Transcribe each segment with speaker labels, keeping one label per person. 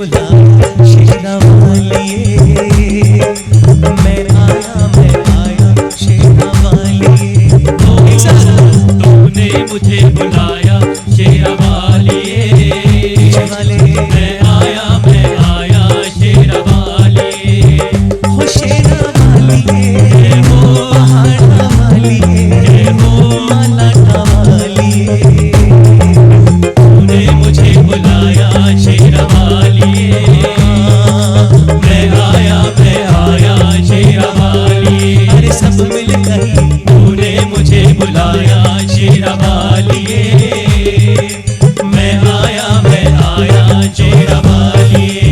Speaker 1: बुलाया शेरा वालिए, मैं आया शेरा वालिए।
Speaker 2: तूने मुझे बुलाया शेरा वालिए, मैं आया शेरा वालिए।
Speaker 1: हो शेरा वालिए, हो पहाड़ा वालिए, हो मलाटा वालिए।
Speaker 2: तूने मुझे बुलाया शेरा वालिए, मैं आया शेरा वालिए।
Speaker 1: अरे सब मिलकर
Speaker 2: तूने मुझे बुलाया शेरा वालिए, मैं आया शेरा वालिए।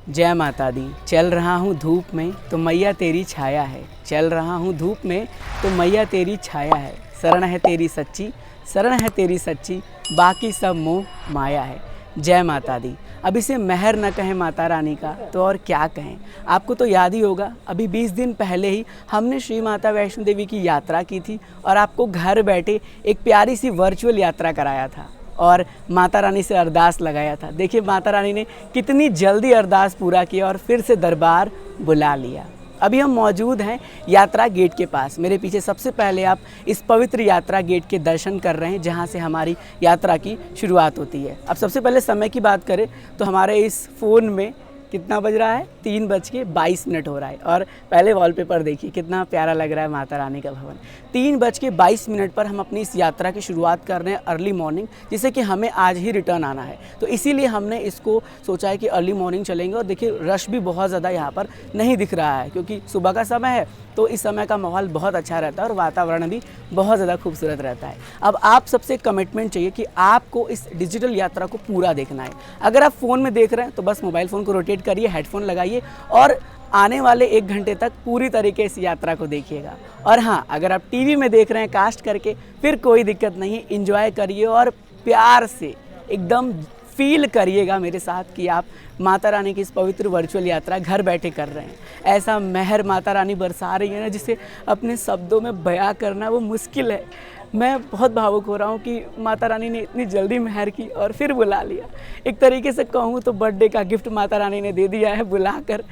Speaker 3: जय माता दी। चल रहा हूँ धूप में तो मैया तेरी छाया है, चल रहा हूँ धूप में तो मैया तेरी छाया है। शरण है तेरी सच्ची, शरण है तेरी सच्ची, बाकी सब मोह माया है। जय माता दी। अब इसे मेहर न कहें माता रानी का तो और क्या कहें। आपको तो याद ही होगा, अभी 20 दिन पहले ही हमने श्री माता वैष्णो देवी की यात्रा की थी और आपको घर बैठे एक प्यारी सी वर्चुअल यात्रा कराया था और माता रानी से अरदास लगाया था। देखिए माता रानी ने कितनी जल्दी अरदास पूरा किया और फिर से दरबार बुला लिया। अभी हम मौजूद हैं यात्रा गेट के पास। मेरे पीछे सबसे पहले आप इस पवित्र यात्रा गेट के दर्शन कर रहे हैं जहां से हमारी यात्रा की शुरुआत होती है। अब सबसे पहले समय की बात करें तो हमारे इस फ़ोन में कितना बज रहा है, 3:22 हो रहा है और पहले वॉलपेपर देखिए कितना प्यारा लग रहा है माता रानी का भवन। 3:22 पर हम अपनी इस यात्रा की शुरुआत कर रहे हैं अर्ली मॉर्निंग, जिससे कि हमें आज ही रिटर्न आना है। तो इसीलिए हमने इसको सोचा है कि अर्ली मॉर्निंग चलेंगे। और देखिए रश भी बहुत ज़्यादा यहाँ पर नहीं दिख रहा है क्योंकि सुबह का समय है, तो इस समय का माहौल बहुत अच्छा रहता है और वातावरण भी बहुत ज़्यादा खूबसूरत रहता है। अब आप सबसे कमिटमेंट चाहिए कि आपको इस डिजिटल यात्रा को पूरा देखना है। अगर आप फ़ोन में देख रहे हैं तो बस मोबाइल फ़ोन को रोटेट करिए, हेडफोन लगाइए और आने वाले 1 घंटे तक पूरी तरीके से यात्रा को देखिएगा। और हाँ, अगर आप टीवी में देख रहे हैं कास्ट करके, फिर कोई दिक्कत नहीं है, एंजॉय करिए और प्यार से एकदम फील करिएगा मेरे साथ कि आप माता रानी की इस पवित्र वर्चुअल यात्रा घर बैठे कर रहे हैं। ऐसा मेहर माता रानी बरसा रही है ना, जिसे अपने शब्दों में बयां करना वो मुश्किल है। मैं बहुत भावुक हो रहा हूँ कि माता रानी ने इतनी जल्दी मेहर की और फिर बुला लिया। एक तरीके से कहूँ तो बर्थडे का गिफ्ट माता रानी ने दे दिया है बुलाकर।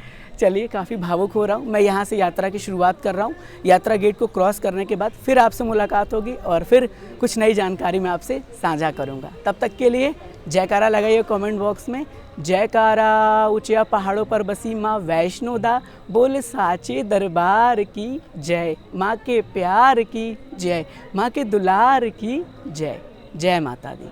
Speaker 3: चलिए, काफ़ी भावुक हो रहा हूँ। मैं यहाँ से यात्रा की शुरुआत कर रहा हूँ। यात्रा गेट को क्रॉस करने के बाद फिर आपसे मुलाकात होगी और फिर कुछ नई जानकारी मैं आपसे साझा करूँगा। तब तक के लिए जयकारा लगाइए कमेंट बॉक्स में। जयकारा ऊंचा पहाड़ों पर बसी माँ वैष्णो दा, बोल साचे दरबार की जय। माँ के प्यार की जय, माँ के दुलार की जय। जय माता दी।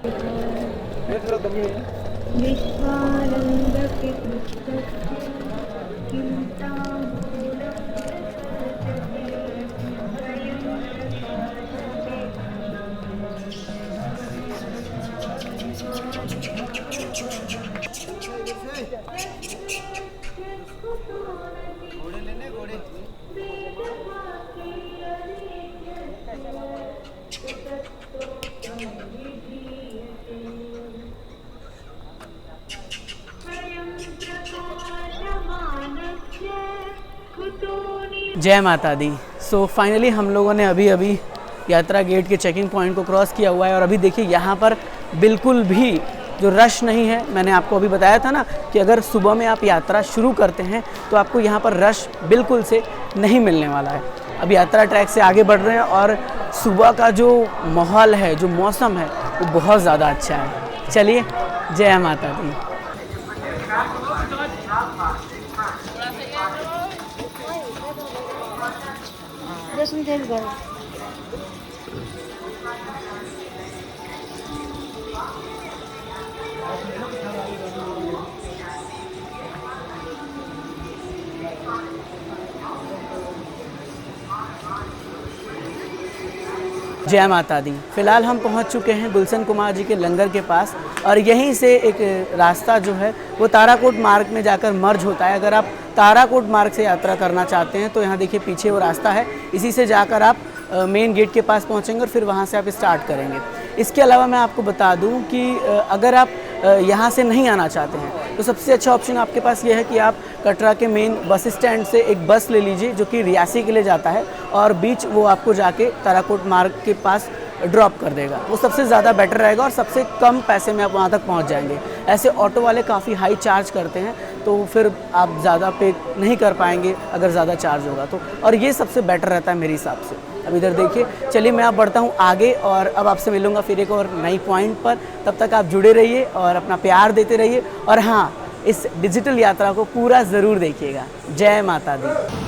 Speaker 3: जय माता दी। सो फाइनली हम लोगों ने अभी यात्रा गेट के चेकिंग पॉइंट को क्रॉस किया हुआ है और अभी देखिए यहाँ पर बिल्कुल भी जो रश नहीं है। मैंने आपको अभी बताया था ना कि अगर सुबह में आप यात्रा शुरू करते हैं तो आपको यहाँ पर रश बिल्कुल से नहीं मिलने वाला है। अब यात्रा ट्रैक से आगे बढ़ रहे हैं और सुबह का जो माहौल है, जो मौसम है, वो बहुत ज़्यादा अच्छा है। चलिए, जय माता दी। जय माता दी। फिलहाल हम पहुंच चुके हैं गुलशन कुमार जी के लंगर के पास और यहीं से एक रास्ता जो है वो ताराकोट मार्ग में जाकर मर्ज होता है। अगर आप ताराकोट मार्ग से यात्रा करना चाहते हैं तो यहाँ देखिए पीछे वो रास्ता है, इसी से जाकर आप मेन गेट के पास पहुँचेंगे और फिर वहाँ से आप स्टार्ट करेंगे। इसके अलावा मैं आपको बता दूँ कि अगर आप यहाँ से नहीं आना चाहते हैं तो सबसे अच्छा ऑप्शन आपके पास ये है कि आप कटरा के मेन बस स्टैंड से एक बस ले लीजिए जो कि रियासी के लिए जाता है और बीच वो आपको जाके ताराकोट मार्ग के पास ड्रॉप कर देगा, वो सबसे ज़्यादा बेटर रहेगा और सबसे कम पैसे में आप वहाँ तक पहुँच जाएंगे। ऐसे ऑटो वाले काफ़ी हाई चार्ज करते हैं, तो फिर आप ज़्यादा पे नहीं कर पाएंगे अगर ज़्यादा चार्ज होगा तो, और ये सबसे बेटर रहता है मेरे हिसाब से। अब इधर देखिए, चलिए मैं अब बढ़ता हूँ आगे और अब आपसे मिलूँगा फिर एक और नई पॉइंट पर। तब तक आप जुड़े रहिए और अपना प्यार देते रहिए, और हाँ, इस डिजिटल यात्रा को पूरा ज़रूर देखिएगा। जय माता दी।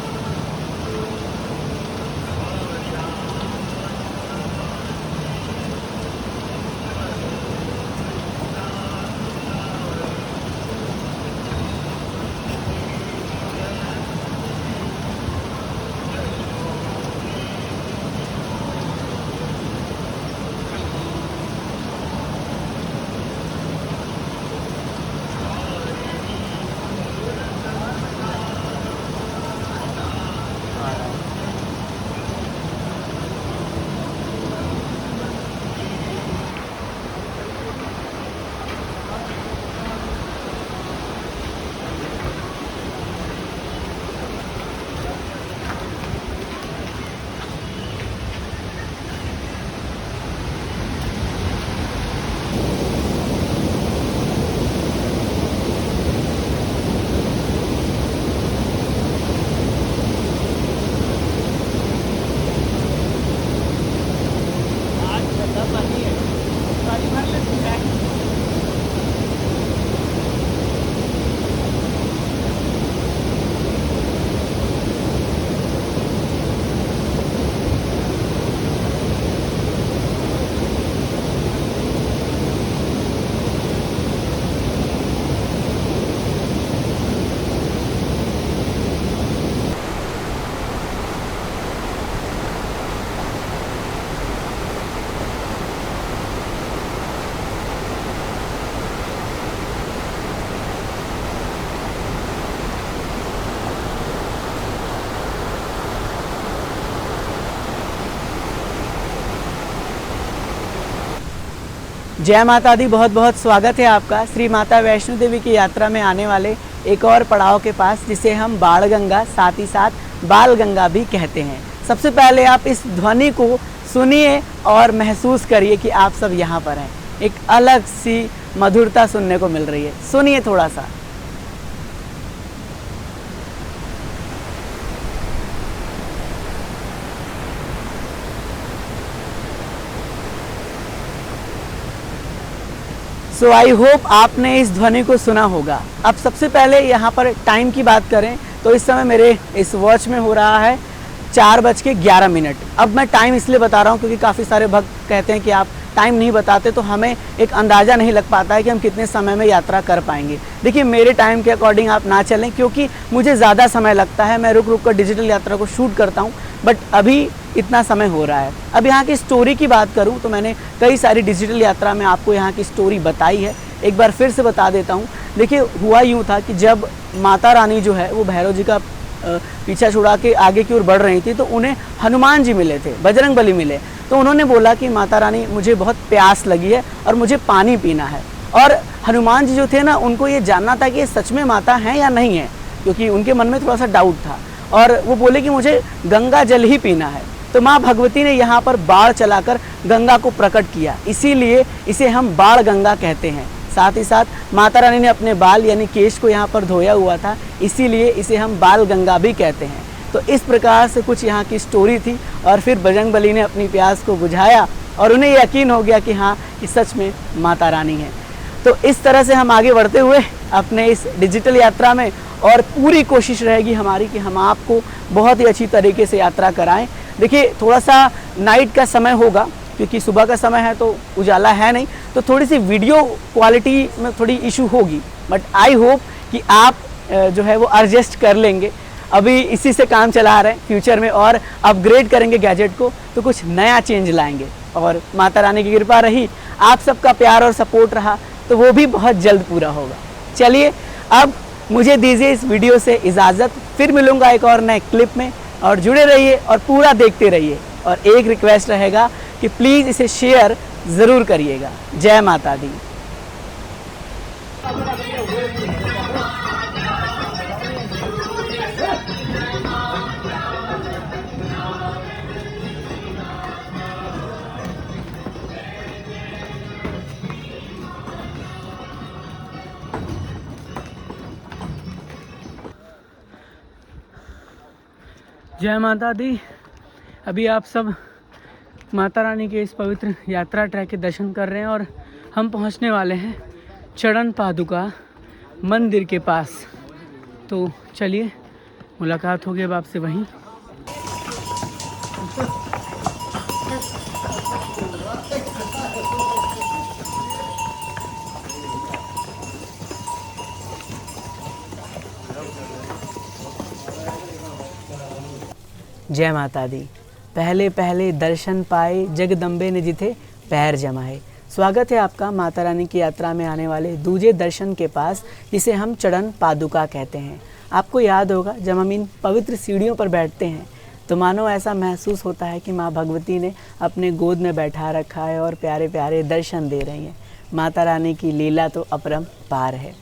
Speaker 3: जय माता दी, बहुत बहुत स्वागत है आपका श्री माता वैष्णो देवी की यात्रा में आने वाले एक और पड़ाव के पास, जिसे हम बाण गंगा, साथ ही साथ बाल गंगा भी कहते हैं। सबसे पहले आप इस ध्वनि को सुनिए और महसूस करिए कि आप सब यहाँ पर हैं। एक अलग सी मधुरता सुनने को मिल रही है, सुनिए थोड़ा सा। सो आई होप आपने इस ध्वनि को सुना होगा। अब सबसे पहले यहाँ पर टाइम की बात करें तो इस समय मेरे इस वॉच में हो रहा है 4:11। अब मैं टाइम इसलिए बता रहा हूँ क्योंकि काफ़ी सारे भक्त कहते हैं कि आप टाइम नहीं बताते, तो हमें एक अंदाज़ा नहीं लग पाता है कि हम कितने समय में यात्रा कर पाएंगे। देखिए, मेरे टाइम के अकॉर्डिंग आप ना चलें, क्योंकि मुझे ज़्यादा समय लगता है। मैं रुक रुक कर डिजिटल यात्रा को शूट करता हूँ, बट अभी इतना समय हो रहा है। अब यहाँ की स्टोरी की बात करूँ तो मैंने कई सारी डिजिटल यात्रा में आपको यहाँ की स्टोरी बताई है, एक बार फिर से बता देता हूँ। देखिए, हुआ यूँ था कि जब माता रानी जो है वो भैरव जी का पीछा छुड़ा के आगे की ओर बढ़ रही थी, तो उन्हें हनुमान जी मिले थे, बजरंग बली मिले। तो उन्होंने बोला कि माता रानी, मुझे बहुत प्यास लगी है और मुझे पानी पीना है। और हनुमान जी जो थे ना, उनको ये जानना था कि ये सच में माता हैं या नहीं है, क्योंकि उनके मन में थोड़ा सा डाउट था। और वो बोले कि मुझे गंगा जल ही पीना है। तो माँ भगवती ने यहाँ पर बाढ़ चलाकर गंगा को प्रकट किया, इसीलिए इसे हम बाण गंगा कहते हैं। साथ ही साथ माता रानी ने अपने बाल यानी केश को यहाँ पर धोया हुआ था, इसीलिए इसे हम बाल गंगा भी कहते हैं। तो इस प्रकार से कुछ यहाँ की स्टोरी थी। और फिर बजरंग बली ने अपनी प्यास को बुझाया और उन्हें यकीन हो गया कि हाँ, ये सच में माता रानी है। तो इस तरह से हम आगे बढ़ते हुए अपने इस डिजिटल यात्रा में, और पूरी कोशिश रहेगी हमारी कि हम आपको बहुत ही अच्छी तरीके से यात्रा कराएं। देखिए, थोड़ा सा नाइट का समय होगा, क्योंकि सुबह का समय है तो उजाला है नहीं, तो थोड़ी सी वीडियो क्वालिटी में थोड़ी इशू होगी, बट आई होप कि आप जो है वो एडजस्ट कर लेंगे। अभी इसी से काम चला रहे हैं, फ्यूचर में और अपग्रेड करेंगे गैजेट को, तो कुछ नया चेंज लाएंगे। और माता रानी की कृपा रही, आप सबका प्यार और सपोर्ट रहा, तो वो भी बहुत जल्द पूरा होगा। चलिए, अब मुझे दीजिए इस वीडियो से इजाज़त, फिर मिलूँगा एक और नए क्लिप में। और जुड़े रहिए और पूरा देखते रहिए। और एक रिक्वेस्ट रहेगा कि प्लीज़ इसे शेयर ज़रूर करिएगा। जय माता दी। जय माता दी। अभी आप सब माता रानी के इस पवित्र यात्रा ट्रैक के दर्शन कर रहे हैं और हम पहुंचने वाले हैं चरण पादुका मंदिर के पास। तो चलिए मुलाकात होगी अब आपसे वहीं। जय माता दी। पहले पहले दर्शन पाए जगदम्बे ने जिथे पैर जमाए। स्वागत है आपका माता रानी की यात्रा में आने वाले दूजे दर्शन के पास, जिसे हम चरण पादुका कहते हैं। आपको याद होगा जब हम इन पवित्र सीढ़ियों पर बैठते हैं तो मानो ऐसा महसूस होता है कि माँ भगवती ने अपने गोद में बैठा रखा है और प्यारे प्यारे दर्शन दे रही हैं। माता रानी की लीला तो अपरंपार है।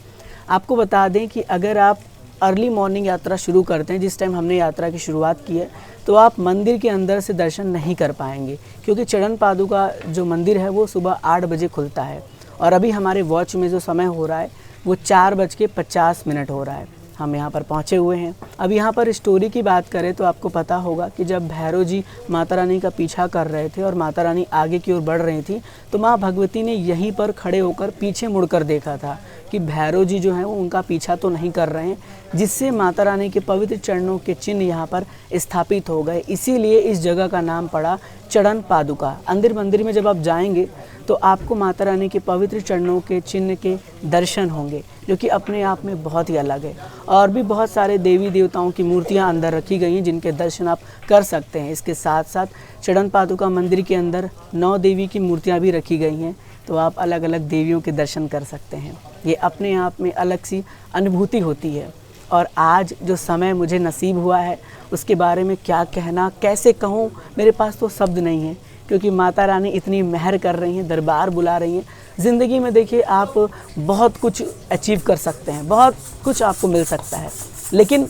Speaker 3: आपको बता दें कि अगर आप अर्ली मॉर्निंग यात्रा शुरू करते हैं, जिस टाइम हमने यात्रा की शुरुआत की है, तो आप मंदिर के अंदर से दर्शन नहीं कर पाएंगे, क्योंकि चरण पादुका जो मंदिर है वो सुबह 8 बजे खुलता है और अभी हमारे वॉच में जो समय हो रहा है वो 4:50 हो रहा है। हम यहाँ पर पहुँचे हुए हैं। अब यहाँ पर स्टोरी की बात करें तो आपको पता होगा कि जब भैरव जी माता रानी का पीछा कर रहे थे और माता रानी आगे की ओर बढ़ रही थी, तो माँ भगवती ने यहीं पर खड़े होकर पीछे मुड़कर देखा था कि भैरव जी जो हैं वो उनका पीछा तो नहीं कर रहे हैं, जिससे माता रानी के पवित्र चरणों के चिन्ह यहाँ पर स्थापित हो गए। इसीलिए इस जगह का नाम पड़ा चरण पादुका। अंदर मंदिर में जब आप जाएंगे तो आपको माता रानी के पवित्र चरणों के चिन्ह के दर्शन होंगे, जो कि अपने आप में बहुत ही अलग है। और भी बहुत सारे देवी देवताओं की मूर्तियां अंदर रखी गई हैं, जिनके दर्शन आप कर सकते हैं। इसके साथ साथ चरण पादुका मंदिर के अंदर 9 देवी की मूर्तियां भी रखी गई हैं, तो आप अलग अलग देवियों के दर्शन कर सकते हैं। ये अपने आप में अलग सी अनुभूति होती है। और आज जो समय मुझे नसीब हुआ है उसके बारे में क्या कहना, कैसे कहूँ, मेरे पास तो शब्द नहीं है, क्योंकि माता रानी इतनी मेहर कर रही हैं, दरबार बुला रही हैं। ज़िंदगी में देखिए आप बहुत कुछ अचीव कर सकते हैं, बहुत कुछ आपको मिल सकता है, लेकिन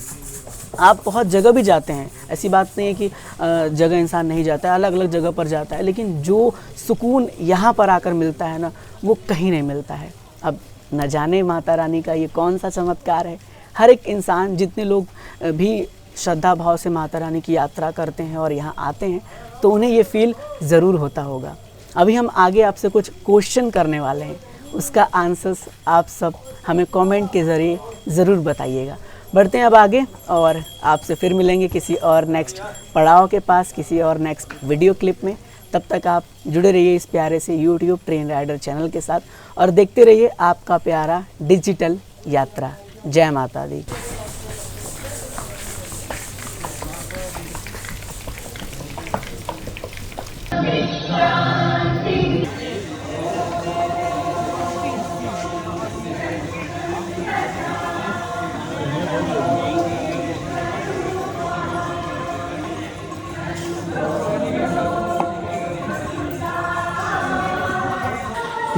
Speaker 3: आप बहुत जगह भी जाते हैं। ऐसी बात नहीं है कि जगह इंसान नहीं जाता है, अलग अलग जगह पर जाता है, लेकिन जो सुकून यहाँ पर आकर मिलता है ना, वो कहीं नहीं मिलता है। अब न जाने माता रानी का ये कौन सा चमत्कार है। हर एक इंसान, जितने लोग भी श्रद्धा भाव से माता रानी की यात्रा करते हैं और यहाँ आते हैं, तो उन्हें ये फील ज़रूर होता होगा। अभी हम आगे आपसे कुछ क्वेश्चन करने वाले हैं, उसका आंसर्स आप सब हमें कमेंट के ज़रिए ज़रूर बताइएगा। बढ़ते हैं अब आगे और आपसे फिर मिलेंगे किसी और नेक्स्ट पड़ाव के पास, किसी और नेक्स्ट वीडियो क्लिप में। तब तक आप जुड़े रहिए इस प्यारे से YouTube ट्रेन राइडर चैनल के साथ और देखते रहिए आपका प्यारा डिजिटल यात्रा। जय माता दी।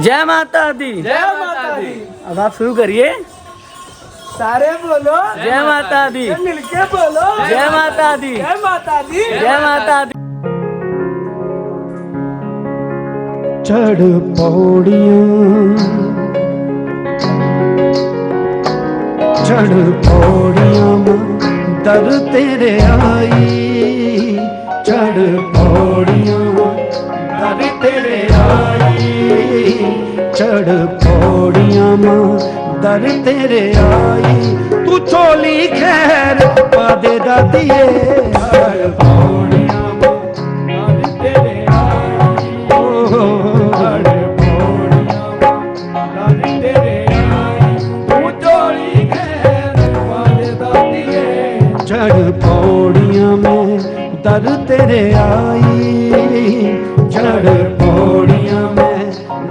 Speaker 3: जय माता दी।
Speaker 4: जय माता दी।
Speaker 3: अब आप शुरू करिए।
Speaker 4: सारे बोलो
Speaker 3: जय माता दी।
Speaker 4: मिलके बोलो
Speaker 3: जय माता दी।
Speaker 4: जय माता दी।
Speaker 3: जय माता दी।
Speaker 5: चढ़ पौड़ियां दर तेरे आई, चढ़ पौड़ियां दर तेरे आई, चढ़ पौड़ियां दर तेरे आई, तू चोली खैर पा दे दादिए, चढ़ पौड़ियां दर तेरे आई, चढ़ पौड़ियां दर तेरे आई, तू चोली खैर पा दे दादिए, चढ़ पौड़ियां में दर तेरे आई, चढ़ पौड़ियां में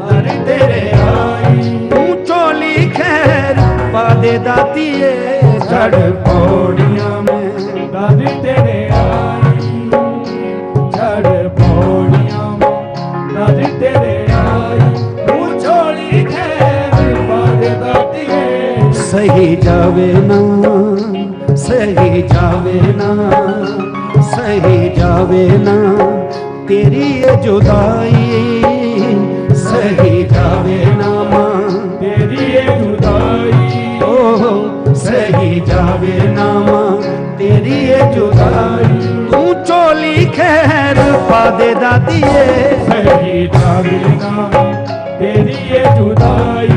Speaker 5: दर तेरे आई, तू चोली खैर पा दे दातिए, चढ़ पौड़ियां में दर तेरे आई, चढ़ पौड़ियां में दर तेरे आई, तू चोली खैर पा दे दातिए, सही जावे ना, सही जावे ना, सही जावे ना तेरी ये जुदाई, सही जावे ना माँ तेरी ये जुदाई, ओ सही जावे ना माँ तेरी ये जुदाई, दे दातिए
Speaker 6: सही जावे ना तेरी ये जुदाई,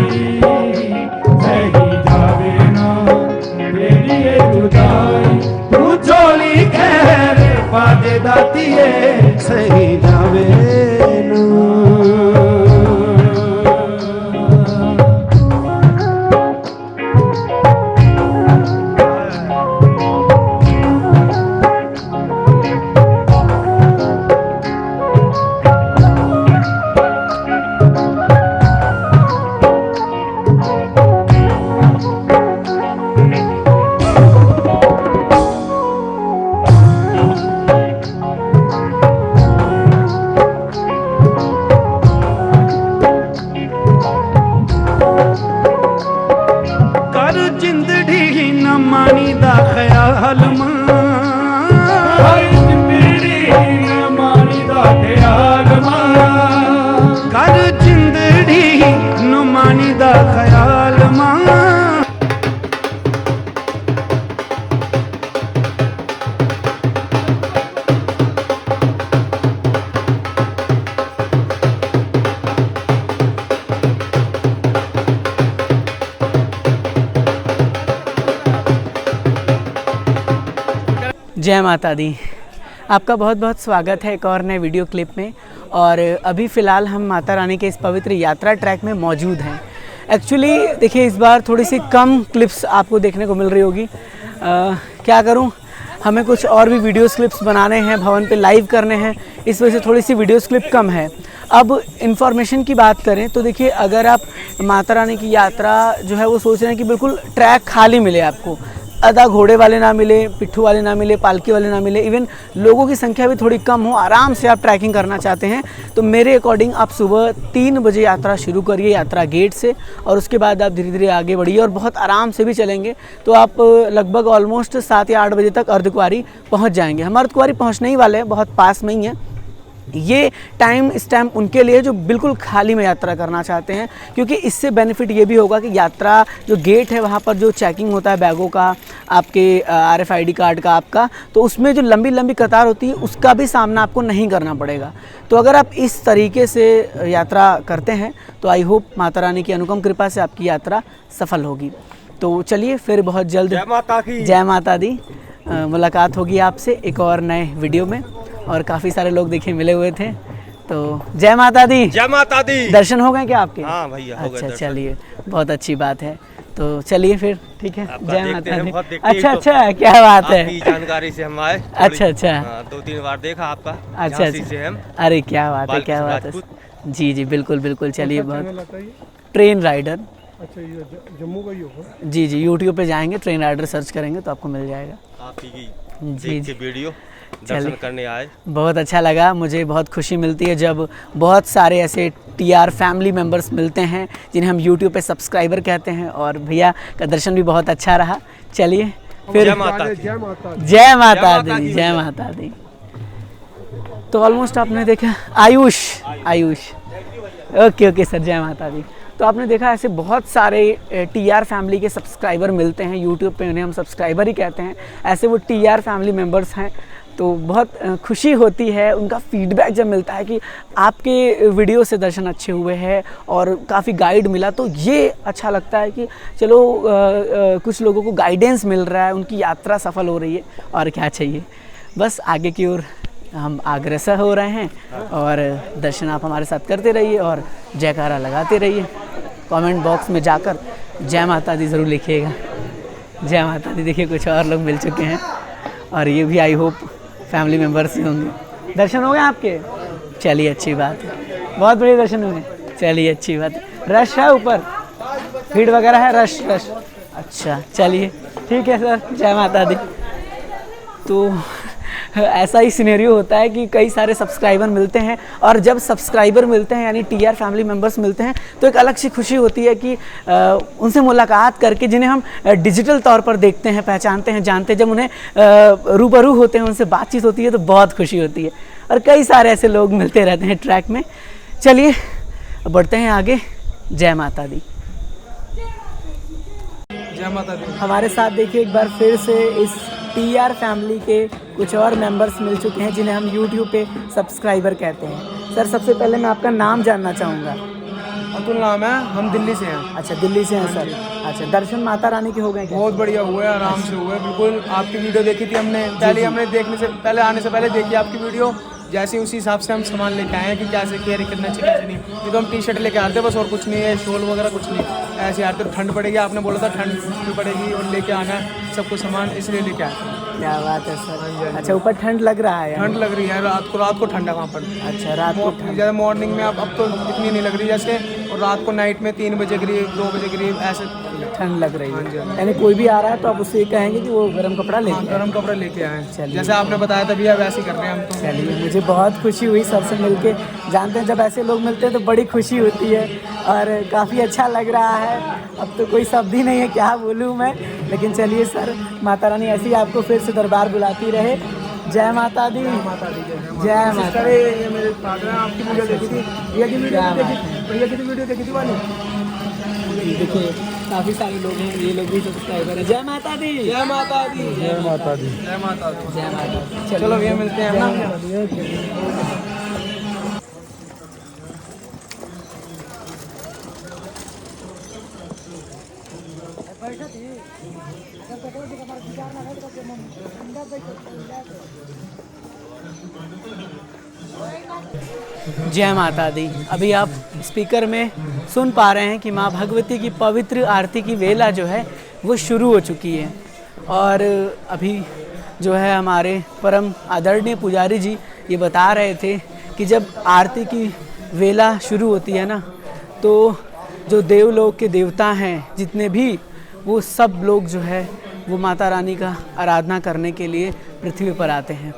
Speaker 6: सही जावे ना तेरी ये जुदाई,
Speaker 5: तू झोली खैर पा दे दातिए सही जावे ना। कर जिंदड़ी न मानी दा ख्याल मां,
Speaker 6: हर जिंदड़ी न मानी दा ख्याल मां,
Speaker 5: कर जिंदड़ी न मानी दा ख्याल मां।
Speaker 3: जय माता दी। आपका बहुत बहुत स्वागत है एक और नए वीडियो क्लिप में। और अभी फ़िलहाल हम माता रानी के इस पवित्र यात्रा ट्रैक में मौजूद हैं। एक्चुअली देखिए इस बार थोड़ी सी कम क्लिप्स आपको देखने को मिल रही होगी। क्या करूं, हमें कुछ और भी वीडियोस क्लिप्स बनाने हैं, भवन पे लाइव करने हैं, इस वजह से थोड़ी सी वीडियोस क्लिप कम है। अब इन्फॉर्मेशन की बात करें तो देखिए अगर आप माता रानी की यात्रा जो है वो सोच रहे हैं कि बिल्कुल ट्रैक खाली मिले, आपको आधा घोड़े वाले ना मिले, पिट्ठू वाले ना मिले, पालकी वाले ना मिले, इवन लोगों की संख्या भी थोड़ी कम हो, आराम से आप ट्रैकिंग करना चाहते हैं तो मेरे अकॉर्डिंग आप सुबह 3 बजे यात्रा शुरू करिए यात्रा गेट से, और उसके बाद आप धीरे धीरे आगे बढ़िए और बहुत आराम से भी चलेंगे तो आप लगभग ऑलमोस्ट 7 या 8 बजे तक अर्धकुंवारी पहुंच जाएंगे। हम अर्धकुंवारी पहुंचने ही वाले हैं, बहुत पास में ही है। ये टाइम इस टाइम उनके लिए जो बिल्कुल खाली में यात्रा करना चाहते हैं, क्योंकि इससे बेनिफिट ये भी होगा कि यात्रा जो गेट है वहाँ पर जो चेकिंग होता है बैगों का, आपके RFID कार्ड का आपका, तो उसमें जो लंबी लंबी कतार होती है उसका भी सामना आपको नहीं करना पड़ेगा। तो अगर आप इस तरीके से यात्रा करते हैं तो आई होप माता रानी की अनुपम कृपा से आपकी यात्रा सफल होगी। तो चलिए फिर बहुत जल्द जय माता दी मुलाकात होगी आपसे एक और नए वीडियो में। और काफ़ी सारे लोग देखिए मिले हुए थे, तो जय माता दी।
Speaker 7: जय माता दी।
Speaker 3: दर्शन हो गए क्या आपके?
Speaker 7: हाँ भैया हो गए
Speaker 3: अच्छा
Speaker 7: दर्शन।
Speaker 3: चलिए बहुत अच्छी बात है। तो चलिए फिर ठीक है,
Speaker 7: आपका
Speaker 3: जय
Speaker 7: देखते
Speaker 3: माता
Speaker 7: हैं,
Speaker 3: दी।
Speaker 7: बहुत देखते हैं
Speaker 3: अच्छा
Speaker 7: तो।
Speaker 3: अच्छा क्या बात है,
Speaker 7: आपकी जानकारी से हम आए थोड़ी-
Speaker 3: अच्छा अच्छा
Speaker 7: हाँ, 2-3 बार देखा आपका
Speaker 3: अच्छा
Speaker 7: झांसी से हम
Speaker 3: अच्छा, अरे क्या बात है,
Speaker 7: बाल
Speaker 3: क्या
Speaker 7: किशन
Speaker 3: बात है।
Speaker 7: राजपूत।
Speaker 3: जी जी बिल्कुल बिल्कुल, चलिए बहुत ट्रेन राइडर।
Speaker 6: अच्छा ये जम्मू का ही होगा।
Speaker 3: जी जी यूट्यूब पे जाएंगे, ट्रेन राइडर सर्च करेंगे तो आपको मिल जाएगा।
Speaker 7: आप ही की
Speaker 3: जी
Speaker 7: देख
Speaker 3: जी
Speaker 7: के वीडियो
Speaker 3: चलिए।
Speaker 7: दर्शन करने आए।
Speaker 3: बहुत अच्छा लगा, मुझे बहुत खुशी मिलती है जब बहुत सारे ऐसे TR फैमिली मेम्बर्स मिलते हैं जिन्हें हम YouTube पे सब्सक्राइबर कहते हैं, और भैया का दर्शन भी बहुत अच्छा रहा। चलिए फिर
Speaker 7: जय माता दी।
Speaker 6: जय माता दी।
Speaker 3: जय माता
Speaker 7: माता
Speaker 3: दी,
Speaker 7: दी
Speaker 3: जय
Speaker 7: भैया।
Speaker 3: माता दी। तो ऑलमोस्ट आपने देखा आयुष ओके ओके सर, जय माता दी। तो आपने देखा ऐसे बहुत सारे TR फैमिली के सब्सक्राइबर मिलते हैं यूट्यूब पे, उन्हें हम सब्सक्राइबर ही कहते हैं। ऐसे वो TR फैमिली मेम्बर्स हैं, तो बहुत खुशी होती है उनका फीडबैक जब मिलता है कि आपके वीडियो से दर्शन अच्छे हुए हैं और काफ़ी गाइड मिला, तो ये अच्छा लगता है कि चलो कुछ लोगों को गाइडेंस मिल रहा है, उनकी यात्रा सफल हो रही है, और क्या चाहिए। बस आगे की ओर हम अग्रसर हो रहे हैं और दर्शन आप हमारे साथ करते रहिए और जयकारा लगाते रहिए। कमेंट बॉक्स में जाकर जय माता दी ज़रूर लिखिएगा। जय माता दी। देखिए कुछ और लोग मिल चुके हैं और ये भी आई होप फैमिली मेम्बर्स ही होंगे। दर्शन हो गए आपके? चलिए अच्छी बात है, बहुत बढ़िया दर्शन हो गए। चलिए अच्छी बात है। रश है ऊपर, भीड़ वगैरह है, रश रश। अच्छा चलिए ठीक है सर, जय माता दी। तो ऐसा ही सिनेरियो होता है कि कई सारे सब्सक्राइबर मिलते हैं, और जब सब्सक्राइबर मिलते हैं यानी TR फैमिली मेम्बर्स मिलते हैं तो एक अलग सी खुशी होती है कि उनसे मुलाकात करके, जिन्हें हम डिजिटल तौर पर देखते हैं, पहचानते हैं, जानते हैं, जब उन्हें रूबरू होते हैं, उनसे बातचीत होती है तो बहुत खुशी होती है। और कई सारे ऐसे लोग मिलते रहते हैं ट्रैक में। चलिए बढ़ते हैं आगे। जय माता दी।
Speaker 4: जय माता दी।
Speaker 3: हमारे साथ देखिए एक बार फिर से इस TR फैमिली के कुछ और मेंबर्स मिल चुके हैं जिन्हें हम यूट्यूब पे सब्सक्राइबर कहते हैं। सर सबसे पहले मैं आपका नाम जानना चाहूँगा।
Speaker 6: अतुल नाम है, हम दिल्ली से हैं।
Speaker 3: अच्छा दिल्ली से हैं सर। अच्छा दर्शन माता रानी के हो गए क्या?
Speaker 6: बहुत बढ़िया हुए, आराम से हुए बिल्कुल। आपकी वीडियो देखी थी हमने, पहले हमने आने से पहले देखी आपकी वीडियो। जैसे उसी हिसाब से हम सामान लेके आए हैं कि कैसे केयर करना चाहिए कैसे नहीं। ये तो हम टी-शर्ट लेके आते हैं बस, और कुछ नहीं है, शॉल वगैरह कुछ नहीं। ऐसे आते ठंड पड़ेगी, आपने बोला था ठंड भी पड़ेगी और लेके आना है सब कुछ सामान, इसलिए लेके आए हैं।
Speaker 3: क्या बात है सर। अच्छा ऊपर ठंड लग रहा है?
Speaker 6: ठंड लग रही है, रात को ठंड है वहाँ पर।
Speaker 3: अच्छा रात को ठंड।
Speaker 6: ज़्यादा मॉर्निंग में अब तो इतनी नहीं लग रही जैसे, और रात को नाइट में 3 बजे करीब 2 बजे करीब ऐसे
Speaker 3: ठंड लग रही है। यानी कोई भी आ रहा है तो आप उससे कहेंगे कि वो गर्म कपड़ा लेके आए।
Speaker 6: गर्म कपड़े लेके आए।
Speaker 3: चलिए।
Speaker 6: जैसे आपने बताया था भैया वैसे ही कर रहे हैं हम तो।
Speaker 3: चलिए मुझे बहुत खुशी हुई सर से मिलके। जानते हैं जब ऐसे लोग मिलते हैं तो बड़ी खुशी होती है और काफ़ी अच्छा लग रहा है। अब तो कोई शब्द ही नहीं है क्या बोलूँ मैं, लेकिन चलिए सर माता रानी ऐसे ही आपको फिर से दरबार बुलाती रहे। जय माता दी। जय माता दी। जय माता दी।
Speaker 6: ये मेरे फादर हैं, आपकी वीडियो देखी थी, भैया की वीडियो देखी थी वाली।
Speaker 3: देखिए काफ़ी सारे लोग हैं, ये लोग भी सब्सक्राइबर हैं। जय माता दी।
Speaker 6: जय माता दी।
Speaker 5: जय माता दी।
Speaker 6: जय माता दी।
Speaker 3: जय माता दी।
Speaker 6: चलो भैया मिलते हैं ना।
Speaker 3: जय माता दी। अभी आप स्पीकर में सुन पा रहे हैं कि माँ भगवती की पवित्र आरती की वेला जो है वो शुरू हो चुकी है। और अभी जो है हमारे परम आदरणीय पुजारी जी ये बता रहे थे कि जब आरती की वेला शुरू होती है ना, तो जो देवलोक के देवता हैं जितने भी, वो सब लोग जो है वो माता रानी का आराधना करने के लिए पृथ्वी पर आते हैं।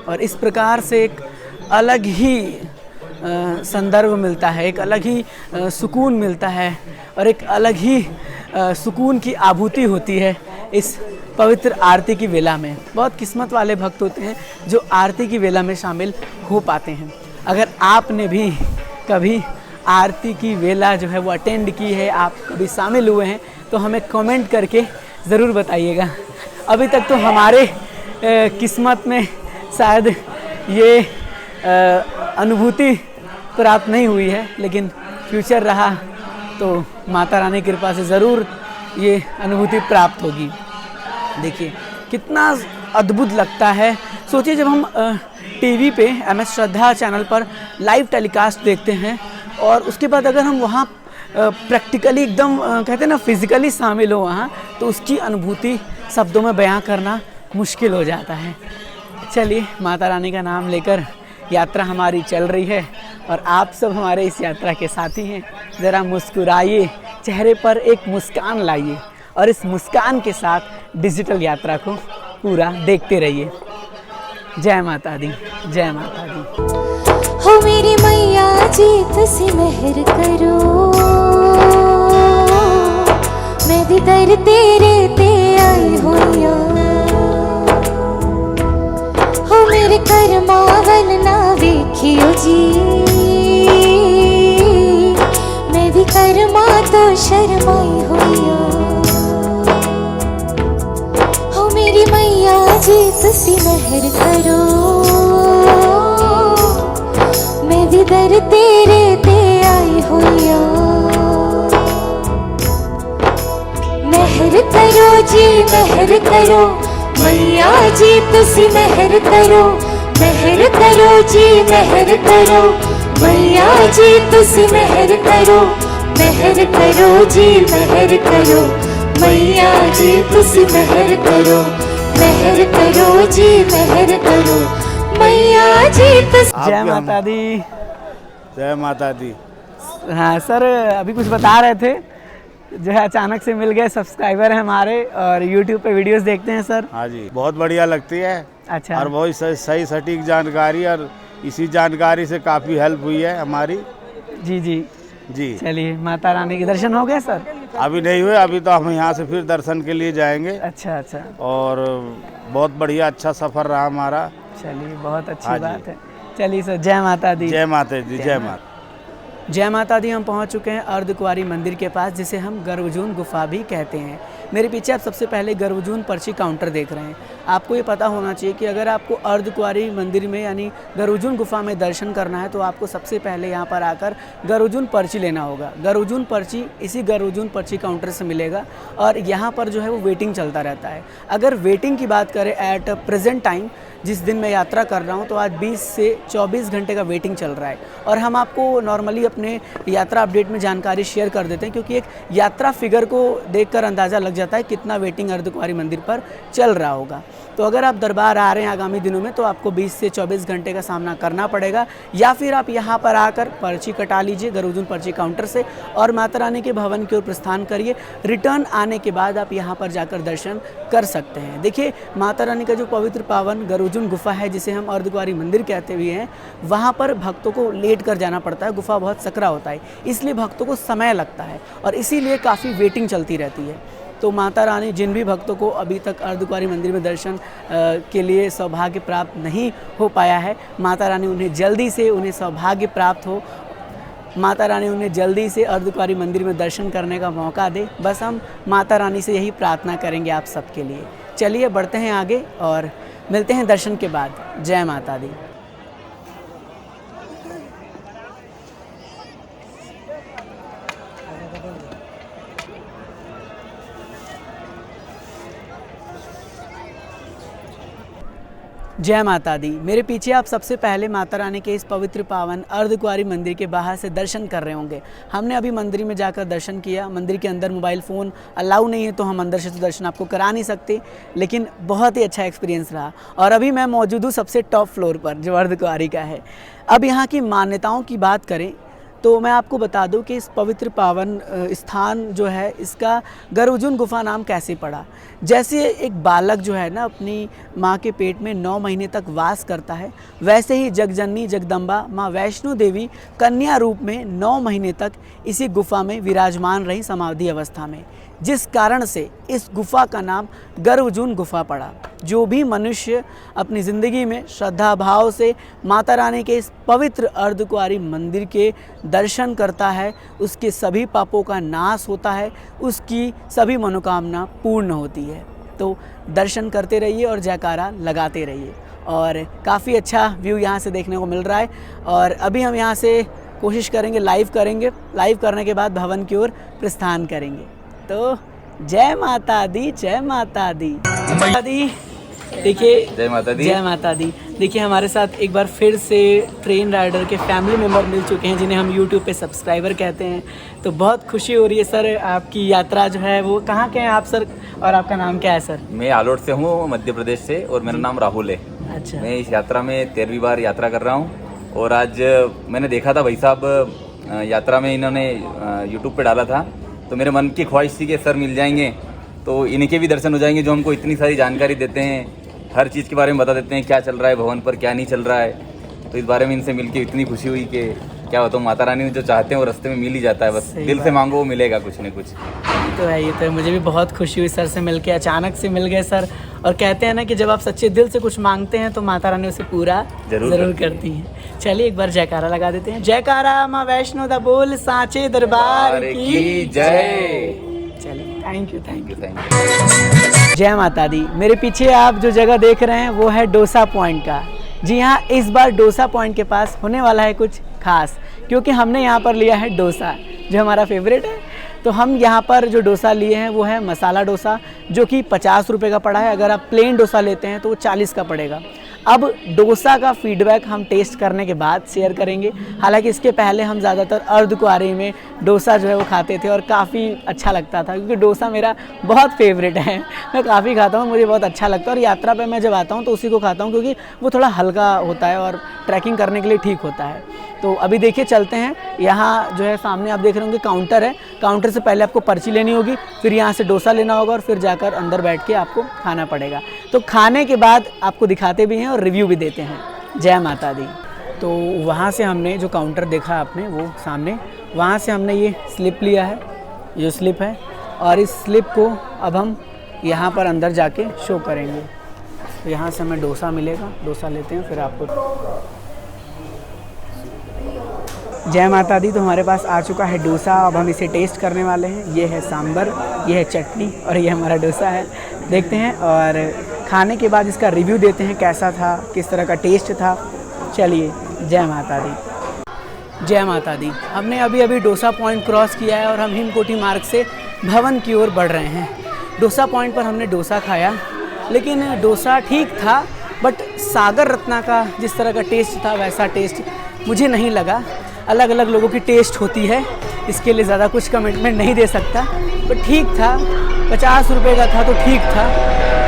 Speaker 3: और इस प्रकार से एक अलग ही संदर्भ मिलता है, एक अलग ही सुकून मिलता है और एक अलग ही सुकून की अनुभूति होती है इस पवित्र आरती की वेला में। बहुत किस्मत वाले भक्त होते हैं जो आरती की वेला में शामिल हो पाते हैं। अगर आपने भी कभी आरती की वेला जो है वो अटेंड की है, आप कभी शामिल हुए हैं, तो हमें कमेंट करके ज़रूर बताइएगा। अभी तक तो हमारे किस्मत में शायद ये अनुभूति प्राप्त नहीं हुई है, लेकिन फ्यूचर रहा तो माता रानी की कृपा से ज़रूर ये अनुभूति प्राप्त होगी। देखिए कितना अद्भुत लगता है। सोचिए जब हम टीवी पे MS श्रद्धा चैनल पर लाइव टेलीकास्ट देखते हैं और उसके बाद अगर हम वहाँ प्रैक्टिकली एकदम कहते हैं ना फिज़िकली शामिल हो वहाँ, तो उसकी अनुभूति शब्दों में बयां करना मुश्किल हो जाता है। चलिए माता रानी का नाम लेकर यात्रा हमारी चल रही है और आप सब हमारे इस यात्रा के साथी हैं। ज़रा मुस्कुराइए, चेहरे पर एक मुस्कान लाइए और इस मुस्कान के साथ डिजिटल यात्रा को पूरा देखते रहिए। जय माता दी। जय माता दी।
Speaker 8: हो मेरी मैया जी तुसी मेहर करो, मैं भी दर तेरे ते आई हुई हो। मेरे कर्मा वल ना वेखियो जी, मैं भी कर्मा तो शर्माई हुई हो। मेरी मैया जी तुसी मेहर करो, मैं भी दर तेरे ते आई हुई मेहर करो जी मेहर करो, मैया जी तुसी मेहर करो। मेहर करो जी मेहर करो, मैया जी तुसी मेहर करो। मेहर करो जी मेहर करो, मैया जी तुसी मेहर करो। मेहर करो जी मेहर करो, मैया जी तुसी।
Speaker 3: जय माता दी।
Speaker 5: जय माता दी।
Speaker 3: हाँ सर अभी कुछ बता रहे थे, जो है अचानक से मिल गए, सब्सक्राइबर हैं हमारे और यूट्यूब पे वीडियोस देखते हैं सर।
Speaker 5: हाँ जी, बहुत बढ़िया लगती है।
Speaker 3: अच्छा।
Speaker 5: और बहुत सही सटीक जानकारी, और इसी जानकारी से काफ़ी हेल्प हुई है हमारी।
Speaker 3: जी जी
Speaker 5: जी।
Speaker 3: चलिए माता रानी के दर्शन हो गए सर?
Speaker 5: अभी नहीं हुए, अभी तो हम यहाँ से फिर दर्शन के लिए जाएंगे।
Speaker 3: अच्छा अच्छा।
Speaker 5: और बहुत बढ़िया अच्छा सफ़र रहा हमारा।
Speaker 3: चलिए बहुत अच्छी
Speaker 5: हाँ जी।
Speaker 3: बात है। चलिए सर जय माता दी।
Speaker 5: जय माता दी। जय माता।
Speaker 3: जय माता दी। हम पहुंच चुके हैं अर्धकुंवारी मंदिर के पास, जिसे हम गर्भजून गुफा भी कहते हैं। मेरे पीछे आप सबसे पहले गर्वजून पर्ची काउंटर देख रहे हैं। आपको ये पता होना चाहिए कि अगर आपको अर्धकुंवारी मंदिर में यानी गर्वजून गुफा में दर्शन करना है तो आपको सबसे पहले यहाँ पर आकर गर्वजून पर्ची लेना होगा। गर्वजून पर्ची इसी गर्वजून पर्ची काउंटर से मिलेगा और यहाँ पर जो है वो वेटिंग चलता रहता है। अगर वेटिंग की बात करें एट प्रेजेंट टाइम, जिस दिन मैं यात्रा कर रहा हूँ तो आज 20 से 24 घंटे का वेटिंग चल रहा है और हम आपको नॉर्मली अपने यात्रा अपडेट में जानकारी शेयर कर देते हैं, क्योंकि एक यात्रा फिगर को देखकर अंदाज़ा लग जाता है कितना वेटिंग अर्धकुंवारी मंदिर पर चल रहा होगा। तो अगर आप दरबार आ रहे हैं आगामी दिनों में तो आपको 20 से 24 घंटे का सामना करना पड़ेगा, या फिर आप यहाँ पर आकर पर्ची कटा लीजिए गर्वजून पर्ची काउंटर से और माता रानी के भवन की ओर प्रस्थान करिए। रिटर्न आने के बाद आप यहाँ पर जाकर दर्शन कर सकते हैं। देखिए, माता रानी का जो पवित्र पावन गर्वजून गुफा है, जिसे हम अर्धकुंवारी मंदिर कहते हुए हैं, वहाँ पर भक्तों को लेट कर जाना पड़ता है। गुफा बहुत सकरा होता है, इसलिए भक्तों को समय लगता है और इसीलिए काफ़ी वेटिंग चलती रहती है। तो माता रानी जिन भी भक्तों को अभी तक अर्धकुंवारी मंदिर में दर्शन के लिए सौभाग्य प्राप्त नहीं हो पाया है, माता रानी उन्हें जल्दी से उन्हें सौभाग्य प्राप्त हो, माता रानी उन्हें जल्दी से अर्धकुंवारी मंदिर में दर्शन करने का मौका दे। बस हम माता रानी से यही प्रार्थना करेंगे आप सबके लिए। चलिए बढ़ते हैं आगे और मिलते हैं दर्शन के बाद। जय माता दी। जय माता दी। मेरे पीछे आप सबसे पहले माता रानी के इस पवित्र पावन अर्धकुंवारी मंदिर के बाहर से दर्शन कर रहे होंगे। हमने अभी मंदिर में जाकर दर्शन किया। मंदिर के अंदर मोबाइल फ़ोन अलाउ नहीं है तो हम अंदर से तो दर्शन आपको करा नहीं सकते, लेकिन बहुत ही अच्छा एक्सपीरियंस रहा। और अभी मैं मौजूद हूँ सबसे टॉप फ्लोर पर जो अर्धकुंवारी का है। अब यहाँ की मान्यताओं की बात करें तो मैं आपको बता दूं कि इस पवित्र पावन स्थान जो है इसका गर्वजून गुफा नाम कैसे पड़ा। जैसे एक बालक जो है ना अपनी माँ के पेट में 9 महीने तक वास करता है, वैसे ही जगजननी जगदम्बा माँ वैष्णो देवी कन्या रूप में 9 महीने तक इसी गुफा में विराजमान रही समाधि अवस्था में, जिस कारण से इस गुफा का नाम गर्वजून गुफा पड़ा। जो भी मनुष्य अपनी ज़िंदगी में श्रद्धा भाव से माता रानी के इस पवित्र अर्धकुंवारी मंदिर के दर्शन करता है, उसके सभी पापों का नाश होता है, उसकी सभी मनोकामना पूर्ण होती है। तो दर्शन करते रहिए और जयकारा लगाते रहिए। और काफ़ी अच्छा व्यू यहाँ से देखने को मिल रहा है। और अभी हम यहाँ से कोशिश करेंगे लाइव करने के बाद भवन की ओर प्रस्थान करेंगे। तो जय माता दी, जय माता दी, माता दी। देखिए,
Speaker 9: जय माता दी।
Speaker 3: जय माता दी। देखिए, हमारे साथ एक बार फिर से ट्रेन राइडर के फैमिली मेम्बर मिल चुके हैं, जिन्हें हम यूट्यूब पे सब्सक्राइबर कहते हैं। तो बहुत खुशी हो रही है सर, आपकी यात्रा जो है वो कहाँ के हैं आप सर, और आपका नाम क्या है सर?
Speaker 9: मैं आलोट से हूँ, मध्य प्रदेश से, और मेरा नाम राहुल है।
Speaker 3: अच्छा।
Speaker 9: मैं इस यात्रा में 13वीं बार यात्रा कर रहा हूँ। और आज मैंने देखा था भाई साहब यात्रा में इन्होंने यूट्यूब पे डाला था, तो मेरे मन की ख्वाहिश थी कि सर मिल जाएंगे तो इनके भी दर्शन हो जाएंगे, जो हमको इतनी सारी जानकारी देते हैं, हर चीज़ के बारे में बता देते हैं, क्या चल रहा है भवन पर, क्या नहीं चल रहा है। तो इस बारे में इनसे मिलके इतनी खुशी हुई कि क्या होता है, माता रानी ने जो चाहते हैं वो रास्ते में मिल ही जाता है। बस दिल से मांगो वो मिलेगा कुछ न कुछ।
Speaker 3: तो है, ये तो मुझे भी बहुत खुशी हुई सर से मिलके, अचानक से मिल गए सर। और कहते हैं ना कि जब आप सच्चे दिल से कुछ मांगते हैं तो माता रानी उसे पूरा जरूर करती हैं। चलिए एक बार जयकारा लगा देते हैं। जयकारा माँ वैष्णो दा बोल सांचे दरबार की जय। चलिए, थैंक यू। जय माता दी। मेरे पीछे आप जो जगह देख रहे हैं वो है डोसा पॉइंट का। जी हाँ, इस बार डोसा पॉइंट के पास होने वाला है कुछ खास, क्योंकि हमने यहाँ पर लिया है डोसा, जो हमारा फेवरेट है। तो हम यहाँ पर जो डोसा लिए हैं वो है मसाला डोसा, जो कि 50 रुपये का पड़ा है। अगर आप प्लेन डोसा लेते हैं तो वो 40 का पड़ेगा। अब डोसा का फीडबैक हम टेस्ट करने के बाद शेयर करेंगे। हालांकि इसके पहले हम ज़्यादातर अर्धकुंवारी में डोसा जो है वो खाते थे और काफ़ी अच्छा लगता था, क्योंकि डोसा मेरा बहुत फेवरेट है। मैं काफ़ी खाता हूँ, मुझे बहुत अच्छा लगता है। और यात्रा पे मैं जब आता हूँ तो उसी को खाता हूँ, क्योंकि वो थोड़ा हल्का होता है और ट्रैकिंग करने के लिए ठीक होता है। तो अभी देखिए चलते हैं। यहाँ जो है सामने आप देख रहे होंगे काउंटर है। काउंटर से पहले आपको पर्ची लेनी होगी, फिर यहाँ से डोसा लेना होगा और फिर जाकर अंदर बैठ के आपको खाना पड़ेगा। तो खाने के बाद आपको दिखाते भी हैं और रिव्यू भी देते हैं। जय माता दी। तो वहाँ से हमने जो काउंटर देखा आपने वो सामने, वहाँ से हमने ये स्लिप लिया है, ये स्लिप है, और इस स्लिप को अब हम यहाँ पर अंदर जाके शो करेंगे। तो यहाँ से हमें डोसा मिलेगा, डोसा लेते हैं फिर आपको। जय माता दी। तो हमारे पास आ चुका है डोसा, अब हम इसे टेस्ट करने वाले हैं। ये है सांबर, ये है चटनी और ये हमारा डोसा है। देखते हैं और खाने के बाद इसका रिव्यू देते हैं, कैसा था, किस तरह का टेस्ट था। चलिए, जय माता दी। जय माता दी। हमने अभी अभी डोसा पॉइंट क्रॉस किया है और हम हिमकोटी मार्ग से भवन की ओर बढ़ रहे हैं। डोसा पॉइंट पर हमने डोसा खाया, लेकिन डोसा ठीक था, बट सागर रत्ना का जिस तरह का टेस्ट था वैसा टेस्ट मुझे नहीं लगा। अलग अलग लोगों की टेस्ट होती है, इसके लिए ज़्यादा कुछ कमिटमेंट नहीं दे सकता, बट ठीक था। 50 रुपये का था तो ठीक था।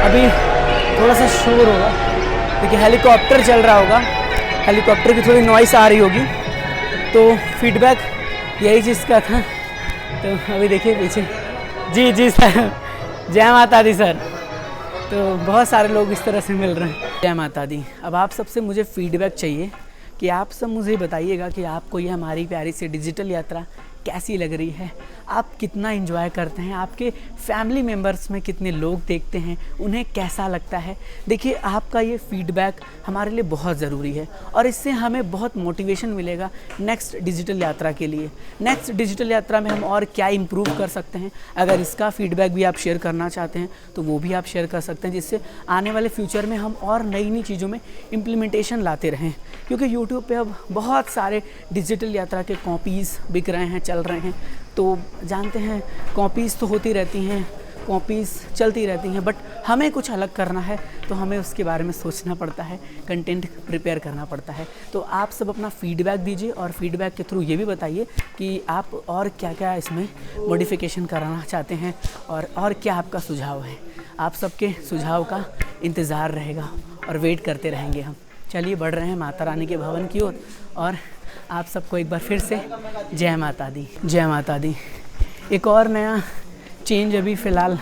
Speaker 3: अभी थोड़ा सा शोर होगा, देखिए हेलीकॉप्टर चल रहा होगा, हेलीकॉप्टर की थोड़ी नॉइस आ रही होगी, तो फीडबैक यही चीज़ का था। तो अभी देखिए पीछे, जी जी सर, जय माता दी सर। तो बहुत सारे लोग इस तरह से मिल रहे हैं। जय माता दी। अब आप सबसे मुझे फीडबैक चाहिए कि आप सब मुझे बताइएगा कि आपको ये हमारी प्यारी सी डिजिटल यात्रा कैसी लग रही है, आप कितना एंजॉय करते हैं, आपके फैमिली मेम्बर्स में कितने लोग देखते हैं, उन्हें कैसा लगता है। देखिए, आपका ये फीडबैक हमारे लिए बहुत ज़रूरी है और इससे हमें बहुत मोटिवेशन मिलेगा नेक्स्ट डिजिटल यात्रा के लिए। नेक्स्ट डिजिटल यात्रा में हम और क्या इम्प्रूव कर सकते हैं, अगर इसका फीडबैक भी आप शेयर करना चाहते हैं तो वो भी आप शेयर कर सकते हैं, जिससे आने वाले फ्यूचर में हम और नई नई चीज़ों में इम्प्लीमेंटेशन लाते रहें। क्योंकि यूट्यूब पे अब बहुत सारे डिजिटल यात्रा के कॉपीज़ बिक रहे हैं, चल रहे हैं। तो जानते हैं कॉपीज़ तो होती रहती हैं, कॉपीज़ चलती रहती हैं, बट हमें कुछ अलग करना है तो हमें उसके बारे में सोचना पड़ता है, कंटेंट प्रिपेयर करना पड़ता है। तो आप सब अपना फीडबैक दीजिए और फीडबैक के थ्रू ये भी बताइए कि आप और क्या क्या इसमें मॉडिफिकेशन कराना चाहते हैं और क्या आपका सुझाव है। आप सबके सुझाव का इंतज़ार रहेगा और वेट करते रहेंगे हम। चलिए, बढ़ रहे हैं माता रानी के भवन की ओर और आप सबको एक बार फिर से जय माता दी। जय माता दी। एक और नया चेंज अभी फ़िलहाल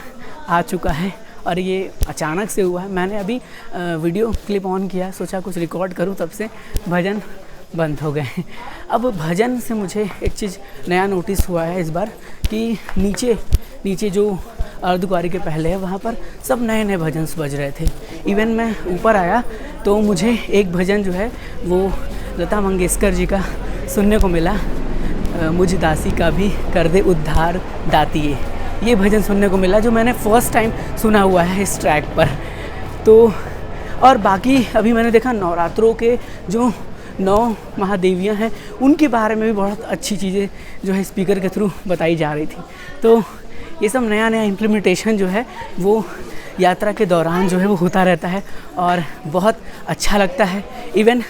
Speaker 3: आ चुका है और ये अचानक से हुआ है। मैंने अभी वीडियो क्लिप ऑन किया, सोचा कुछ रिकॉर्ड करूं, तब से भजन बंद हो गए। अब भजन से मुझे एक चीज़ नया नोटिस हुआ है इस बार कि नीचे जो अर्धकुंवारी के पहले है वहाँ पर सब नए नए भजन बज रहे थे। इवन मैं ऊपर आया तो मुझे एक भजन जो है वो लता मंगेशकर जी का सुनने को मिला, मुझ दासी का भी कर दे उद्धार दातिये। ये भजन सुनने को मिला जो मैंने फ़र्स्ट टाइम सुना हुआ है इस ट्रैक पर। तो और बाकी अभी मैंने देखा नवरात्रों के जो 9 महादेवियाँ हैं उनके बारे में भी बहुत अच्छी चीज़ें जो है स्पीकर के थ्रू बताई जा रही थी। तो ये सब नया नया इम्प्लीमेंटेशन जो है वो यात्रा के दौरान जो है वो होता रहता है और बहुत अच्छा लगता है। इवन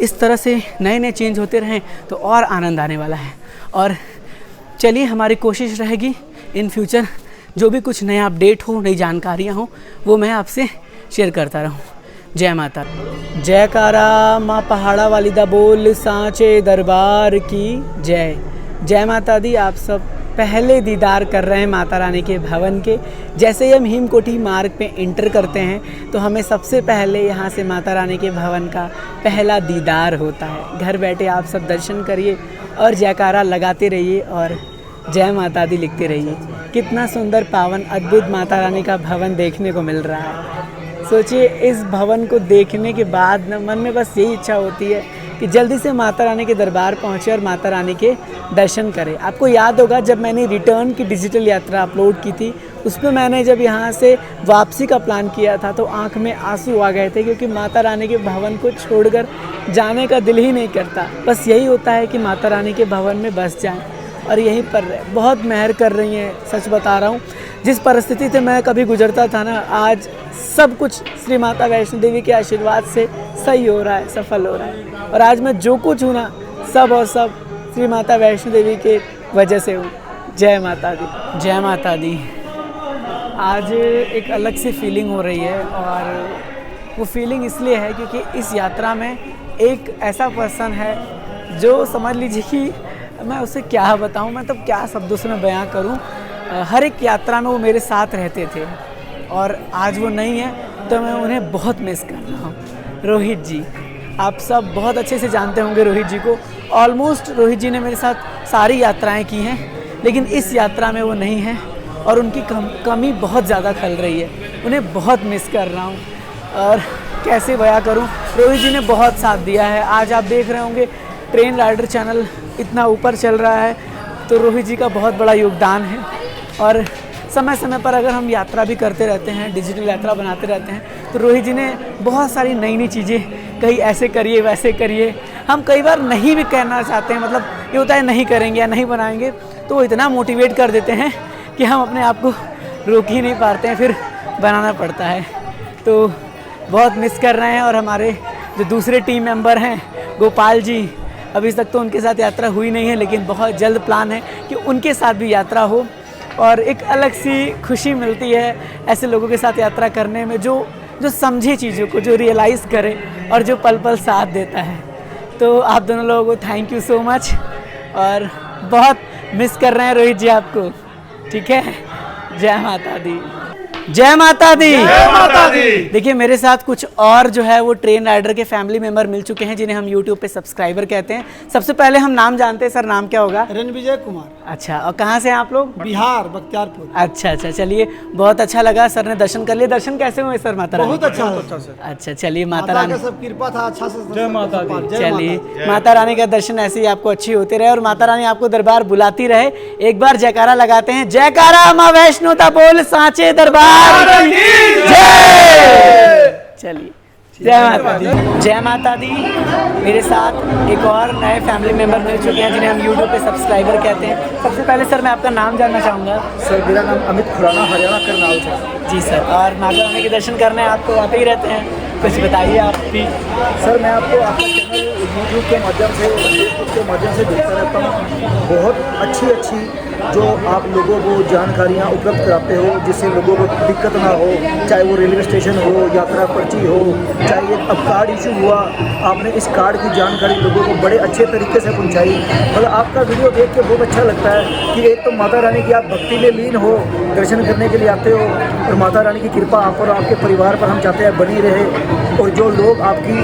Speaker 3: इस तरह से नए नए चेंज होते रहें तो और आनंद आने वाला है। और चलिए, हमारी कोशिश रहेगी इन फ्यूचर जो भी कुछ नया अपडेट हो, नई जानकारियाँ हो, वो मैं आपसे शेयर करता रहूँ। जय माता। जयकारा माँ पहाड़ा वाली दा बोल, सांचे दरबार की जय। जय माता दी। आप सब पहले दीदार कर रहे हैं माता रानी के भवन के। जैसे ही हम हिमकोटी मार्ग पे एंटर करते हैं तो हमें सबसे पहले यहाँ से माता रानी के भवन का पहला दीदार होता है। घर बैठे आप सब दर्शन करिए और जयकारा लगाते रहिए और जय माता दी लिखते रहिए। कितना सुंदर, पावन, अद्भुत माता रानी का भवन देखने को मिल रहा है। सोचिए, इस भवन को देखने के बाद न मन में बस यही इच्छा होती है कि जल्दी से माता रानी के दरबार पहुँचे और माता रानी के दर्शन करें। आपको याद होगा जब मैंने रिटर्न की डिजिटल यात्रा अपलोड की थी, उसमें मैंने जब यहाँ से वापसी का प्लान किया था तो आंख में आंसू आ गए थे, क्योंकि माता रानी के भवन को छोड़कर जाने का दिल ही नहीं करता। बस यही होता है कि माता रानी के भवन में बस जाएं और यहीं पर बहुत मेहर कर रही हैं। सच बता रहा हूँ, जिस परिस्थिति से मैं कभी गुजरता था ना, आज सब कुछ श्री माता वैष्णो देवी के आशीर्वाद से सही हो रहा है, सफल हो रहा है। और आज मैं जो कुछ हूँ ना, सब और सब श्री माता वैष्णो देवी के वजह से हूँ। जय माता दी। जय माता दी। आज एक अलग सी फीलिंग हो रही है और वो फीलिंग इसलिए है क्योंकि इस यात्रा में एक ऐसा पर्सन है जो समझ लीजिए कि मैं उसे क्या बताऊँ, मैं तब क्या शब्दों से मैं बयां करूँ। हर एक यात्रा में वो मेरे साथ रहते थे और आज वो नहीं है तो मैं उन्हें बहुत मिस कर रहा हूँ। रोहित जी, आप सब बहुत अच्छे से जानते होंगे रोहित जी को। ऑलमोस्ट रोहित जी ने मेरे साथ सारी यात्राएं की हैं, लेकिन इस यात्रा में वो नहीं है और उनकी कमी बहुत ज़्यादा खल रही है। उन्हें बहुत मिस कर रहा हूँ और कैसे बयां करूँ। रोहित जी ने बहुत साथ दिया है। आज आप देख रहे होंगे ट्रेन राइडर चैनल इतना ऊपर चल रहा है तो रोहित जी का बहुत बड़ा योगदान है। और समय समय पर अगर हम यात्रा भी करते रहते हैं, डिजिटल यात्रा बनाते रहते हैं, तो रोहित जी ने बहुत सारी नई नई चीज़ें कहीं ऐसे करिए वैसे करिए। हम कई बार नहीं भी करना चाहते हैं, मतलब ये होता है नहीं करेंगे या नहीं बनाएंगे, तो वो इतना मोटिवेट कर देते हैं कि हम अपने आप को रोक ही नहीं पाते हैं, फिर बनाना पड़ता है। तो बहुत मिस कर रहे हैं। और हमारे जो दूसरे टीम मेंबर हैं गोपाल जी, अभी तक तो उनके साथ यात्रा हुई नहीं है, लेकिन बहुत जल्द प्लान है कि उनके साथ भी यात्रा हो। और एक अलग सी खुशी मिलती है ऐसे लोगों के साथ यात्रा करने में, जो समझे चीज़ों को, जो रियलाइज़ करे और जो पल पल साथ देता है। तो आप दोनों लोगों को थैंक यू सो मच, और बहुत मिस कर रहे हैं रोहित जी आपको। ठीक है, जय माता दी, जय माता दी, जय माता दी। देखिए मेरे साथ कुछ और जो है वो ट्रेन राइडर के फैमिली मेंबर मिल चुके हैं, जिन्हें हम यूट्यूब पे सब्सक्राइबर कहते हैं। सबसे पहले हम नाम जानते हैं, सर नाम क्या होगा?
Speaker 10: रणविजय कुमार।
Speaker 3: अच्छा, और कहाँ से हैं आप लोग?
Speaker 10: बिहार, बख्तियारपुर।
Speaker 3: अच्छा, चलिए बहुत अच्छा लगा, सर ने दर्शन कर लिए। दर्शन कैसे हुए सर माता रानी?
Speaker 10: बहुत अच्छा।
Speaker 3: अच्छा, चलिए माता रानी
Speaker 10: सब कृपा था, अच्छा से।
Speaker 6: जय माता दी।
Speaker 3: चलिए माता रानी का दर्शन ऐसे ही आपको अच्छी होते रहे और माता रानी आपको दरबार बुलाती रहे। एक बार जयकारा लगाते हैं, जयकारा माँ वैष्णो ता बोल सांचे दरबार की जय। चलिए जय माता दी, जय माता दी। मेरे साथ एक और नए फैमिली मेंबर मिल चुके हैं, जिन्हें हम यूट्यूब पे सब्सक्राइबर कहते हैं। सबसे पहले सर मैं आपका नाम जानना चाहूँगा।
Speaker 10: सर मेरा नाम अमित खुराना, हरियाणा करनाल से।
Speaker 3: जी सर, और माता रानी के दर्शन करने आपको आते ही रहते हैं, कुछ बताइए आप भी।
Speaker 10: सर मैं आपको आपका चैनल यूट्यूब के माध्यम से, फेसबुक के माध्यम से देखता रहता हूँ। बहुत अच्छी जो आप लोगों को जानकारियाँ उपलब्ध कराते हो, जिससे लोगों को दिक्कत ना हो, चाहे वो रेलवे स्टेशन हो, यात्रा पर्ची हो, चाहे अब कार्ड इशू हुआ, आपने इस कार्ड की जानकारी लोगों को बड़े अच्छे तरीके से पहुंचाई। मतलब आपका वीडियो देख के बहुत अच्छा लगता है कि एक तो माता रानी की आप भक्ति में लीन हो, दर्शन करने के लिए आते हो, और माता रानी की कृपा आप और आपके परिवार पर हम चाहते हैं बनी रहे। और जो लोग आपकी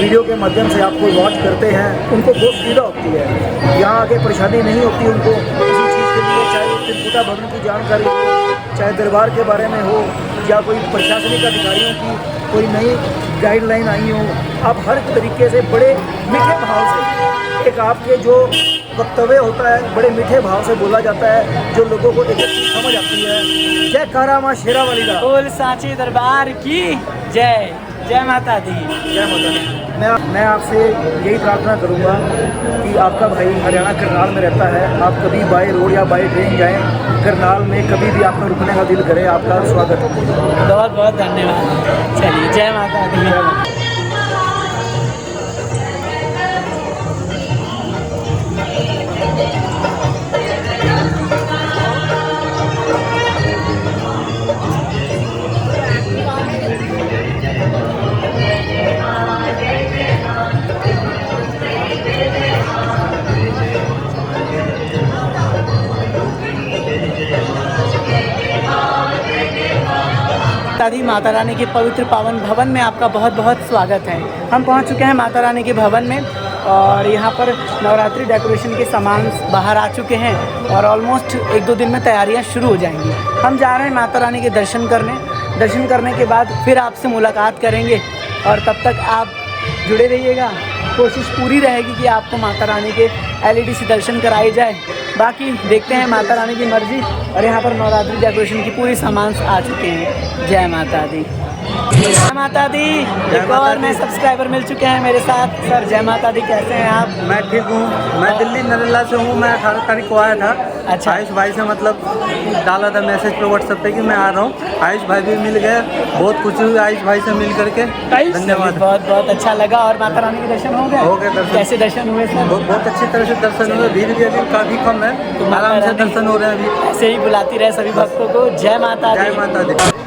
Speaker 10: वीडियो के माध्यम से आपको वॉच करते हैं, उनको बहुत सुविधा होती है, यहाँ आके परेशानी नहीं होती उनको किसी चीज़ के लिए, चाहे त्रिपुटा भवन की जानकारी हो, चाहे दरबार के बारे में हो, या कोई प्रशासनिक अधिकारियों की कोई नई गाइडलाइन आई हो। आप हर तरीके से बड़े मीठे भाव से, एक आपके जो वक्तव्य होता है बड़े मीठे भाव से बोला जाता है, जो लोगों को एक चीज़ समझ आती है। जय कारा माँ शेरा वाली दा
Speaker 3: बोल सांची दरबार की जय। जय माता दी,
Speaker 10: जय माता दी। मैं आपसे यही प्रार्थना करूंगा कि आपका भाई हरियाणा करनाल में रहता है, आप कभी बाय रोड या बाय ट्रेन जाएं करनाल में, कभी भी आपका रुकने का दिल करे, आपका स्वागत है।
Speaker 3: बहुत बहुत धन्यवाद। चलिए जय माता दी। माता रानी के पवित्र पावन भवन में आपका बहुत बहुत स्वागत है। हम पहुंच चुके हैं माता रानी के भवन में, और यहाँ पर नवरात्रि डेकोरेशन के सामान बाहर आ चुके हैं, और ऑलमोस्ट 1-2 दिन में तैयारियाँ शुरू हो जाएंगी। हम जा रहे हैं माता रानी के दर्शन करने के बाद फिर आपसे मुलाकात करेंगे, और तब तक आप जुड़े रहिएगा। कोशिश पूरी रहेगी कि आपको माता रानी के LED से दर्शन कराए जाए। बाकी देखते हैं माता रानी की मर्जी। और यहाँ पर नवरात्रि डेकोरेशन की पूरी सामान आ चुके हैं। जय माता दी, जय माता दी। एक और नए सब्सक्राइबर मिल चुके हैं मेरे साथ। सर जय माता दी, कैसे हैं आप?
Speaker 11: मैं ठीक हूँ। मैं दिल्ली नरेला से हूँ। मैं 18 तारीख को आया था।
Speaker 3: अच्छा।
Speaker 11: आयुष भाई से मतलब डाला था मैसेज पे व्हाट्सएप पे कि मैं आ रहा हूँ। आयुष भाई भी मिल गए, बहुत खुशी हुई आयुष भाई से मिल करके। धन्यवाद,
Speaker 3: बहुत बहुत अच्छा लगा। और माता रानी के दर्शन हो गए?
Speaker 11: दर्शन।
Speaker 3: कैसे दर्शन हुए सर?
Speaker 11: बहुत अच्छी तरह से दर्शन हुए। भीड़ भी अभी काफ़ी कम है, तो आराम से दर्शन हो रहे हैं अभी।
Speaker 3: ऐसे ही बुलाती रहे सभी भक्तों को। जय माता दी,
Speaker 11: जय माता दी,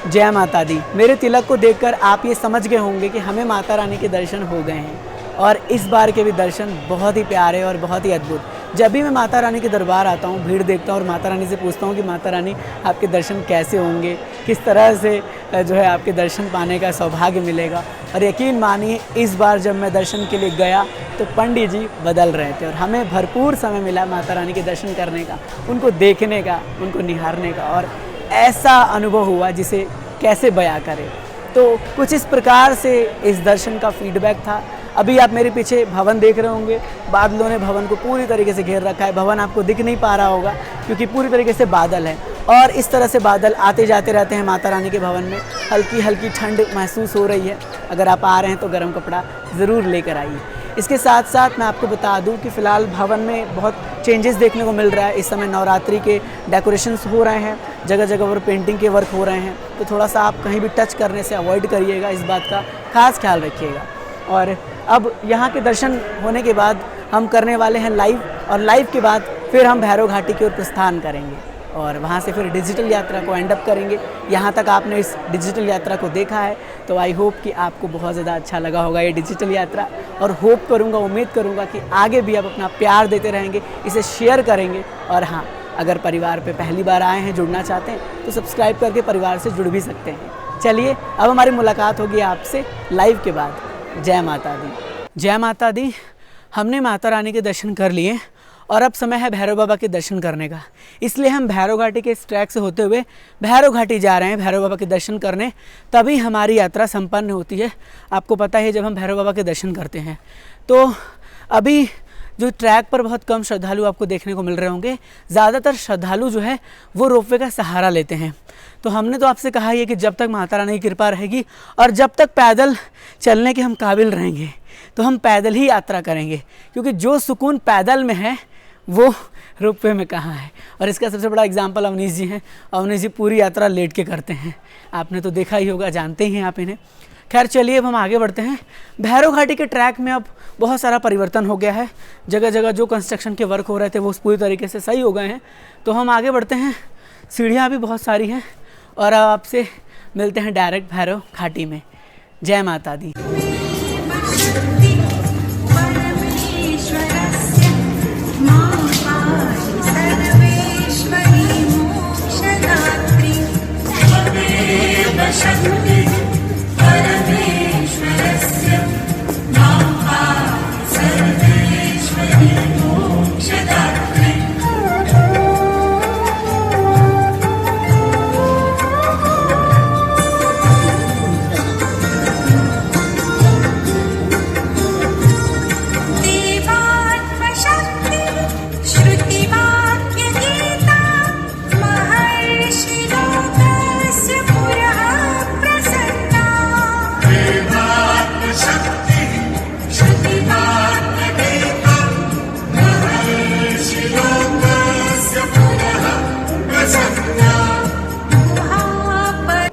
Speaker 3: जय माता दी। मेरे तिलक को देखकर आप ये समझ गए होंगे कि हमें माता रानी के दर्शन हो गए हैं, और इस बार के भी दर्शन बहुत ही प्यारे और बहुत ही अद्भुत। जब भी मैं माता रानी के दरबार आता हूँ, भीड़ देखता हूँ और माता रानी से पूछता हूँ कि माता रानी आपके दर्शन कैसे होंगे, किस तरह से जो है आपके दर्शन पाने का सौभाग्य मिलेगा। और यकीन मानिए इस बार जब मैं दर्शन के लिए गया तो पंडित जी बदल रहे थे, और हमें भरपूर समय मिला माता रानी के दर्शन करने का, उनको देखने का, उनको निहारने का, और ऐसा अनुभव हुआ जिसे कैसे बयां करें। तो कुछ इस प्रकार से इस दर्शन का फीडबैक था। अभी आप मेरे पीछे भवन देख रहे होंगे, बादलों ने भवन को पूरी तरीके से घेर रखा है। भवन आपको दिख नहीं पा रहा होगा क्योंकि पूरी तरीके से बादल है, और इस तरह से बादल आते जाते रहते हैं माता रानी के भवन में। हल्की हल्की ठंड महसूस हो रही है। अगर आप आ रहे हैं तो गर्म कपड़ा ज़रूर लेकर आइए। इसके साथ साथ मैं आपको बता दूं कि फ़िलहाल भवन में बहुत चेंजेस देखने को मिल रहा है। इस समय नवरात्रि के डेकोरेशंस हो रहे हैं, जगह जगह पर पेंटिंग के वर्क हो रहे हैं, तो थोड़ा सा आप कहीं भी टच करने से अवॉइड करिएगा, इस बात का खास ख्याल रखिएगा। और अब यहाँ के दर्शन होने के बाद हम करने वाले हैं लाइव, और लाइव के बाद फिर हम भैरव घाटी की ओर प्रस्थान करेंगे और वहाँ से फिर डिजिटल यात्रा को एंड अप करेंगे। यहाँ तक आपने इस डिजिटल यात्रा को देखा है तो आई होप कि आपको बहुत ज़्यादा अच्छा लगा होगा ये डिजिटल यात्रा, और होप करूँगा, उम्मीद करूँगा कि आगे भी आप अपना प्यार देते रहेंगे, इसे शेयर करेंगे। और हाँ, अगर परिवार पे पहली बार आए हैं, जुड़ना चाहते हैं तो सब्सक्राइब करके परिवार से जुड़ भी सकते हैं। चलिए अब हमारी मुलाकात होगी आपसे लाइव के बाद। जय माता दी। जय माता दी। हमने माता रानी के दर्शन कर लिए और अब समय है भैरव बाबा के दर्शन करने का, इसलिए हम भैरव घाटी के इस ट्रैक से होते हुए भैरव घाटी जा रहे हैं भैरव बाबा के दर्शन करने। तभी हमारी यात्रा संपन्न होती है। आपको पता है जब हम भैरव बाबा के दर्शन करते हैं तो अभी जो ट्रैक पर बहुत कम श्रद्धालु आपको देखने को मिल रहे होंगे। ज़्यादातर श्रद्धालु जो है वो रोपवे का सहारा लेते हैं। तो हमने तो आपसे कहा ही है कि जब तक माता रानी की कृपा रहेगी और जब तक पैदल चलने के हम काबिल रहेंगे तो हम पैदल ही यात्रा करेंगे, क्योंकि जो सुकून पैदल में है वो रोपवे में कहाँ है। और इसका सबसे बड़ा एग्जाम्पल अवनीश जी हैं। अवनीश जी पूरी यात्रा लेट के करते हैं, आपने तो देखा ही होगा, जानते ही हैं आप इन्हें। खैर चलिए अब हम आगे बढ़ते हैं। भैरव घाटी के ट्रैक में अब बहुत सारा परिवर्तन हो गया है। जगह जगह जो कंस्ट्रक्शन के वर्क हो रहे थे वो पूरी तरीके से सही हो गए हैं। तो हम आगे बढ़ते हैं। सीढ़ियाँ भी बहुत सारी हैं और अब आपसे मिलते हैं डायरेक्ट भैरव घाटी में। जय माता दी।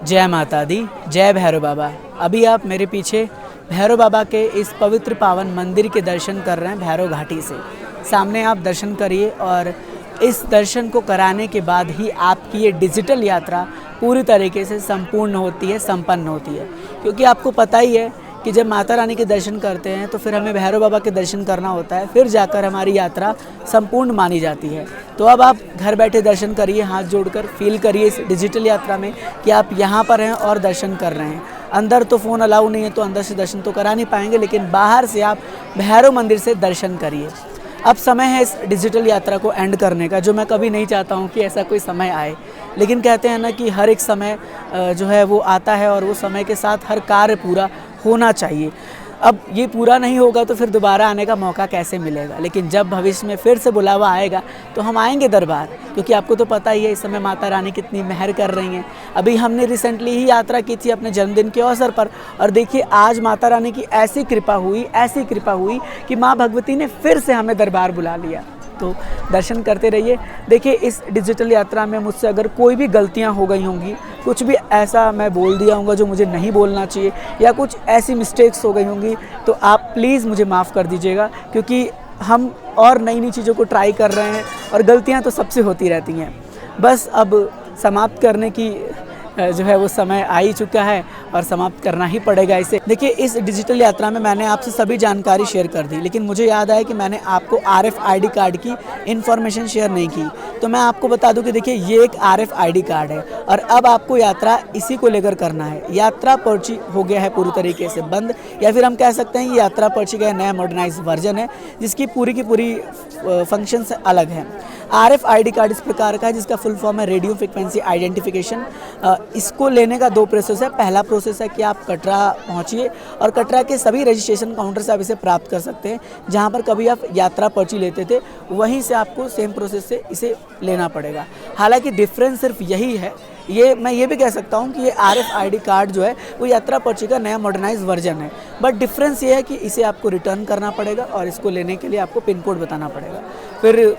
Speaker 3: जय माता दी। जय भैरव बाबा। अभी आप मेरे पीछे भैरव बाबा के इस पवित्र पावन मंदिर के दर्शन कर रहे हैं भैरव घाटी से। सामने आप दर्शन करिए और इस दर्शन को कराने के बाद ही आपकी ये डिजिटल यात्रा पूरी तरीके से संपूर्ण होती है, संपन्न होती है। क्योंकि आपको पता ही है कि जब माता रानी के दर्शन करते हैं तो फिर हमें भैरव बाबा के दर्शन करना होता है, फिर जाकर हमारी यात्रा संपूर्ण मानी जाती है। तो अब आप घर बैठे दर्शन करिए, हाथ जोड़कर फील करिए इस डिजिटल यात्रा में कि आप यहाँ पर हैं और दर्शन कर रहे हैं। अंदर तो फ़ोन अलाउ नहीं है तो अंदर से दर्शन तो करा नहीं पाएंगे, लेकिन बाहर से आप भैरव मंदिर से दर्शन करिए। अब समय है इस डिजिटल यात्रा को एंड करने का, जो मैं कभी नहीं चाहता हूँ कि ऐसा कोई समय आए, लेकिन कहते हैं ना कि हर एक समय जो है वो आता है और वो समय के साथ हर कार्य पूरा होना चाहिए। अब ये पूरा नहीं होगा तो फिर दोबारा आने का मौका कैसे मिलेगा, लेकिन जब भविष्य में फिर से बुलावा आएगा तो हम आएंगे दरबार, क्योंकि आपको तो पता ही है इस समय माता रानी कितनी मेहर कर रही हैं। अभी हमने रिसेंटली ही यात्रा की थी अपने जन्मदिन के अवसर पर, और देखिए आज माता रानी की ऐसी कृपा हुई कि माँ भगवती ने फिर से हमें दरबार बुला लिया। तो दर्शन करते रहिए। देखिए इस डिजिटल यात्रा में मुझसे अगर कोई भी गलतियां हो गई होंगी, कुछ भी ऐसा मैं बोल दिया होगा जो मुझे नहीं बोलना चाहिए, या कुछ ऐसी मिस्टेक्स हो गई होंगी, तो आप प्लीज़ मुझे माफ़ कर दीजिएगा, क्योंकि हम और नई नई चीज़ों को ट्राई कर रहे हैं और गलतियां तो सबसे होती रहती हैं। बस अब समाप्त करने की जो है वो समय आ ही चुका है और समाप्त करना ही पड़ेगा इसे। देखिए इस डिजिटल यात्रा में मैंने आपसे सभी जानकारी शेयर कर दी, लेकिन मुझे याद आया कि मैंने आपको RFID कार्ड की इन्फॉर्मेशन शेयर नहीं की। तो मैं आपको बता दूं कि देखिए ये एक RFID कार्ड है और अब आपको यात्रा इसी को लेकर करना है। यात्रा पर्ची हो गया है पूरी तरीके से बंद, या फिर हम कह सकते हैं ये यात्रा पर्ची का नया मॉडर्नाइज वर्जन है जिसकी पूरी की पूरी फंक्शंस अलग हैं। RFID कार्ड इस प्रकार का है जिसका फुल फॉर्म है रेडियो फ्रिक्वेंसी आइडेंटिफिकेशन। इसको लेने का 2 प्रोसेस है। पहला प्रोसेस है कि आप कटरा पहुंचिए और कटरा के सभी रजिस्ट्रेशन काउंटर से आप इसे प्राप्त कर सकते हैं। जहां पर कभी आप यात्रा पर्ची लेते थे वहीं से आपको सेम प्रोसेस से इसे लेना पड़ेगा। हालांकि डिफरेंस सिर्फ यही है, मैं ये भी कह सकता हूँ कि ये RFID कार्ड जो है वो यात्रा पर्ची का नया मॉडर्नाइज वर्जन है, बट डिफरेंस ये है कि इसे आपको रिटर्न करना पड़ेगा और इसको लेने के लिए आपको पिन कोड बताना पड़ेगा, फिर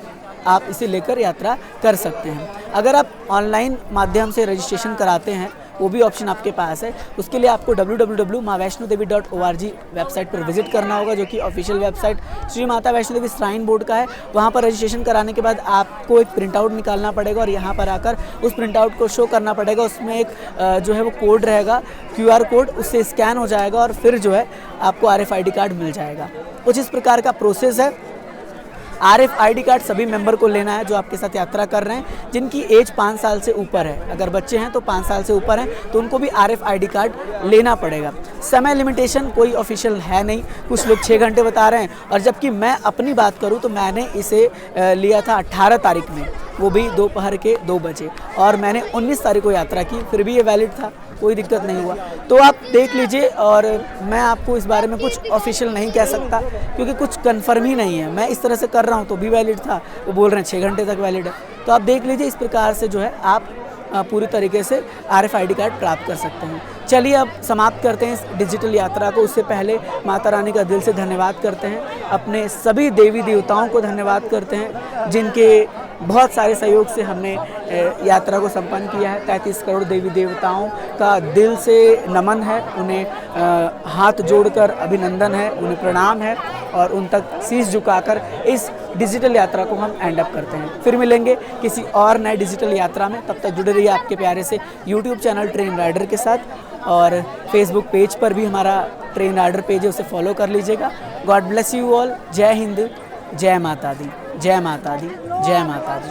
Speaker 3: आप इसे लेकर यात्रा कर सकते हैं। अगर आप ऑनलाइन माध्यम से रजिस्ट्रेशन कराते हैं वो भी ऑप्शन आपके पास है। उसके लिए आपको www.maavaishnodevi.org वेबसाइट पर विजिट करना होगा, जो कि official website Shri Mata Vaishno Devi shrine board का है। वहाँ पर रजिस्ट्रेशन कराने के बाद आपको एक प्रिंट आउट निकालना पड़ेगा और यहाँ पर आकर उस प्रिंट आउट को शो करना पड़ेगा। उसमें एक जो है वो कोड रहेगा, QR कोड, उससे स्कैन हो जाएगा और फिर जो है आपको RFID कार्ड मिल जाएगा। कुछ इस प्रकार का प्रोसेस है। RFID कार्ड सभी मेंबर को लेना है जो आपके साथ यात्रा कर रहे हैं, जिनकी एज 5 साल से ऊपर है। अगर बच्चे हैं तो 5 साल से ऊपर हैं तो उनको भी RFID कार्ड लेना पड़ेगा। समय लिमिटेशन कोई ऑफिशियल है नहीं, कुछ लोग 6 घंटे बता रहे हैं, और जबकि मैं अपनी बात करूं तो मैंने इसे लिया था 18 तारीख में, वो भी दोपहर के 2 बजे, और मैंने 19 तारीख को यात्रा की, फिर भी ये वैलिड था, कोई दिक्कत नहीं हुआ। तो आप देख लीजिए, और मैं आपको इस बारे में कुछ ऑफिशियल नहीं कह सकता क्योंकि कुछ कंफर्म ही नहीं है। मैं इस तरह से कर रहा हूँ तो भी वैलिड था, वो बोल रहे हैं 6 घंटे तक वैलिड है। तो आप देख लीजिए, इस प्रकार से जो है आप पूरी तरीके से RFID कार्ड प्राप्त कर सकते हैं। चलिए अब समाप्त करते हैं इस डिजिटल यात्रा को। उससे पहले माता रानी का दिल से धन्यवाद करते हैं, अपने सभी देवी देवताओं को धन्यवाद करते हैं जिनके बहुत सारे सहयोग से हमने यात्रा को संपन्न किया है। 33 करोड़ देवी देवताओं का दिल से नमन है, उन्हें हाथ जोड़कर अभिनंदन है, उन्हें प्रणाम है, और उन तक शीश झुकाकर इस डिजिटल यात्रा को हम एंड अप करते हैं। फिर मिलेंगे किसी और नए डिजिटल यात्रा में, तब तक जुड़े रहिए आपके प्यारे से YouTube चैनल ट्रेन राइडर के साथ, और Facebook पेज पर भी हमारा ट्रेन राइडर पेज है, उसे फॉलो कर लीजिएगा। God bless you all. जय हिंद, जय माता दी, जय माता दी, जय माता दी।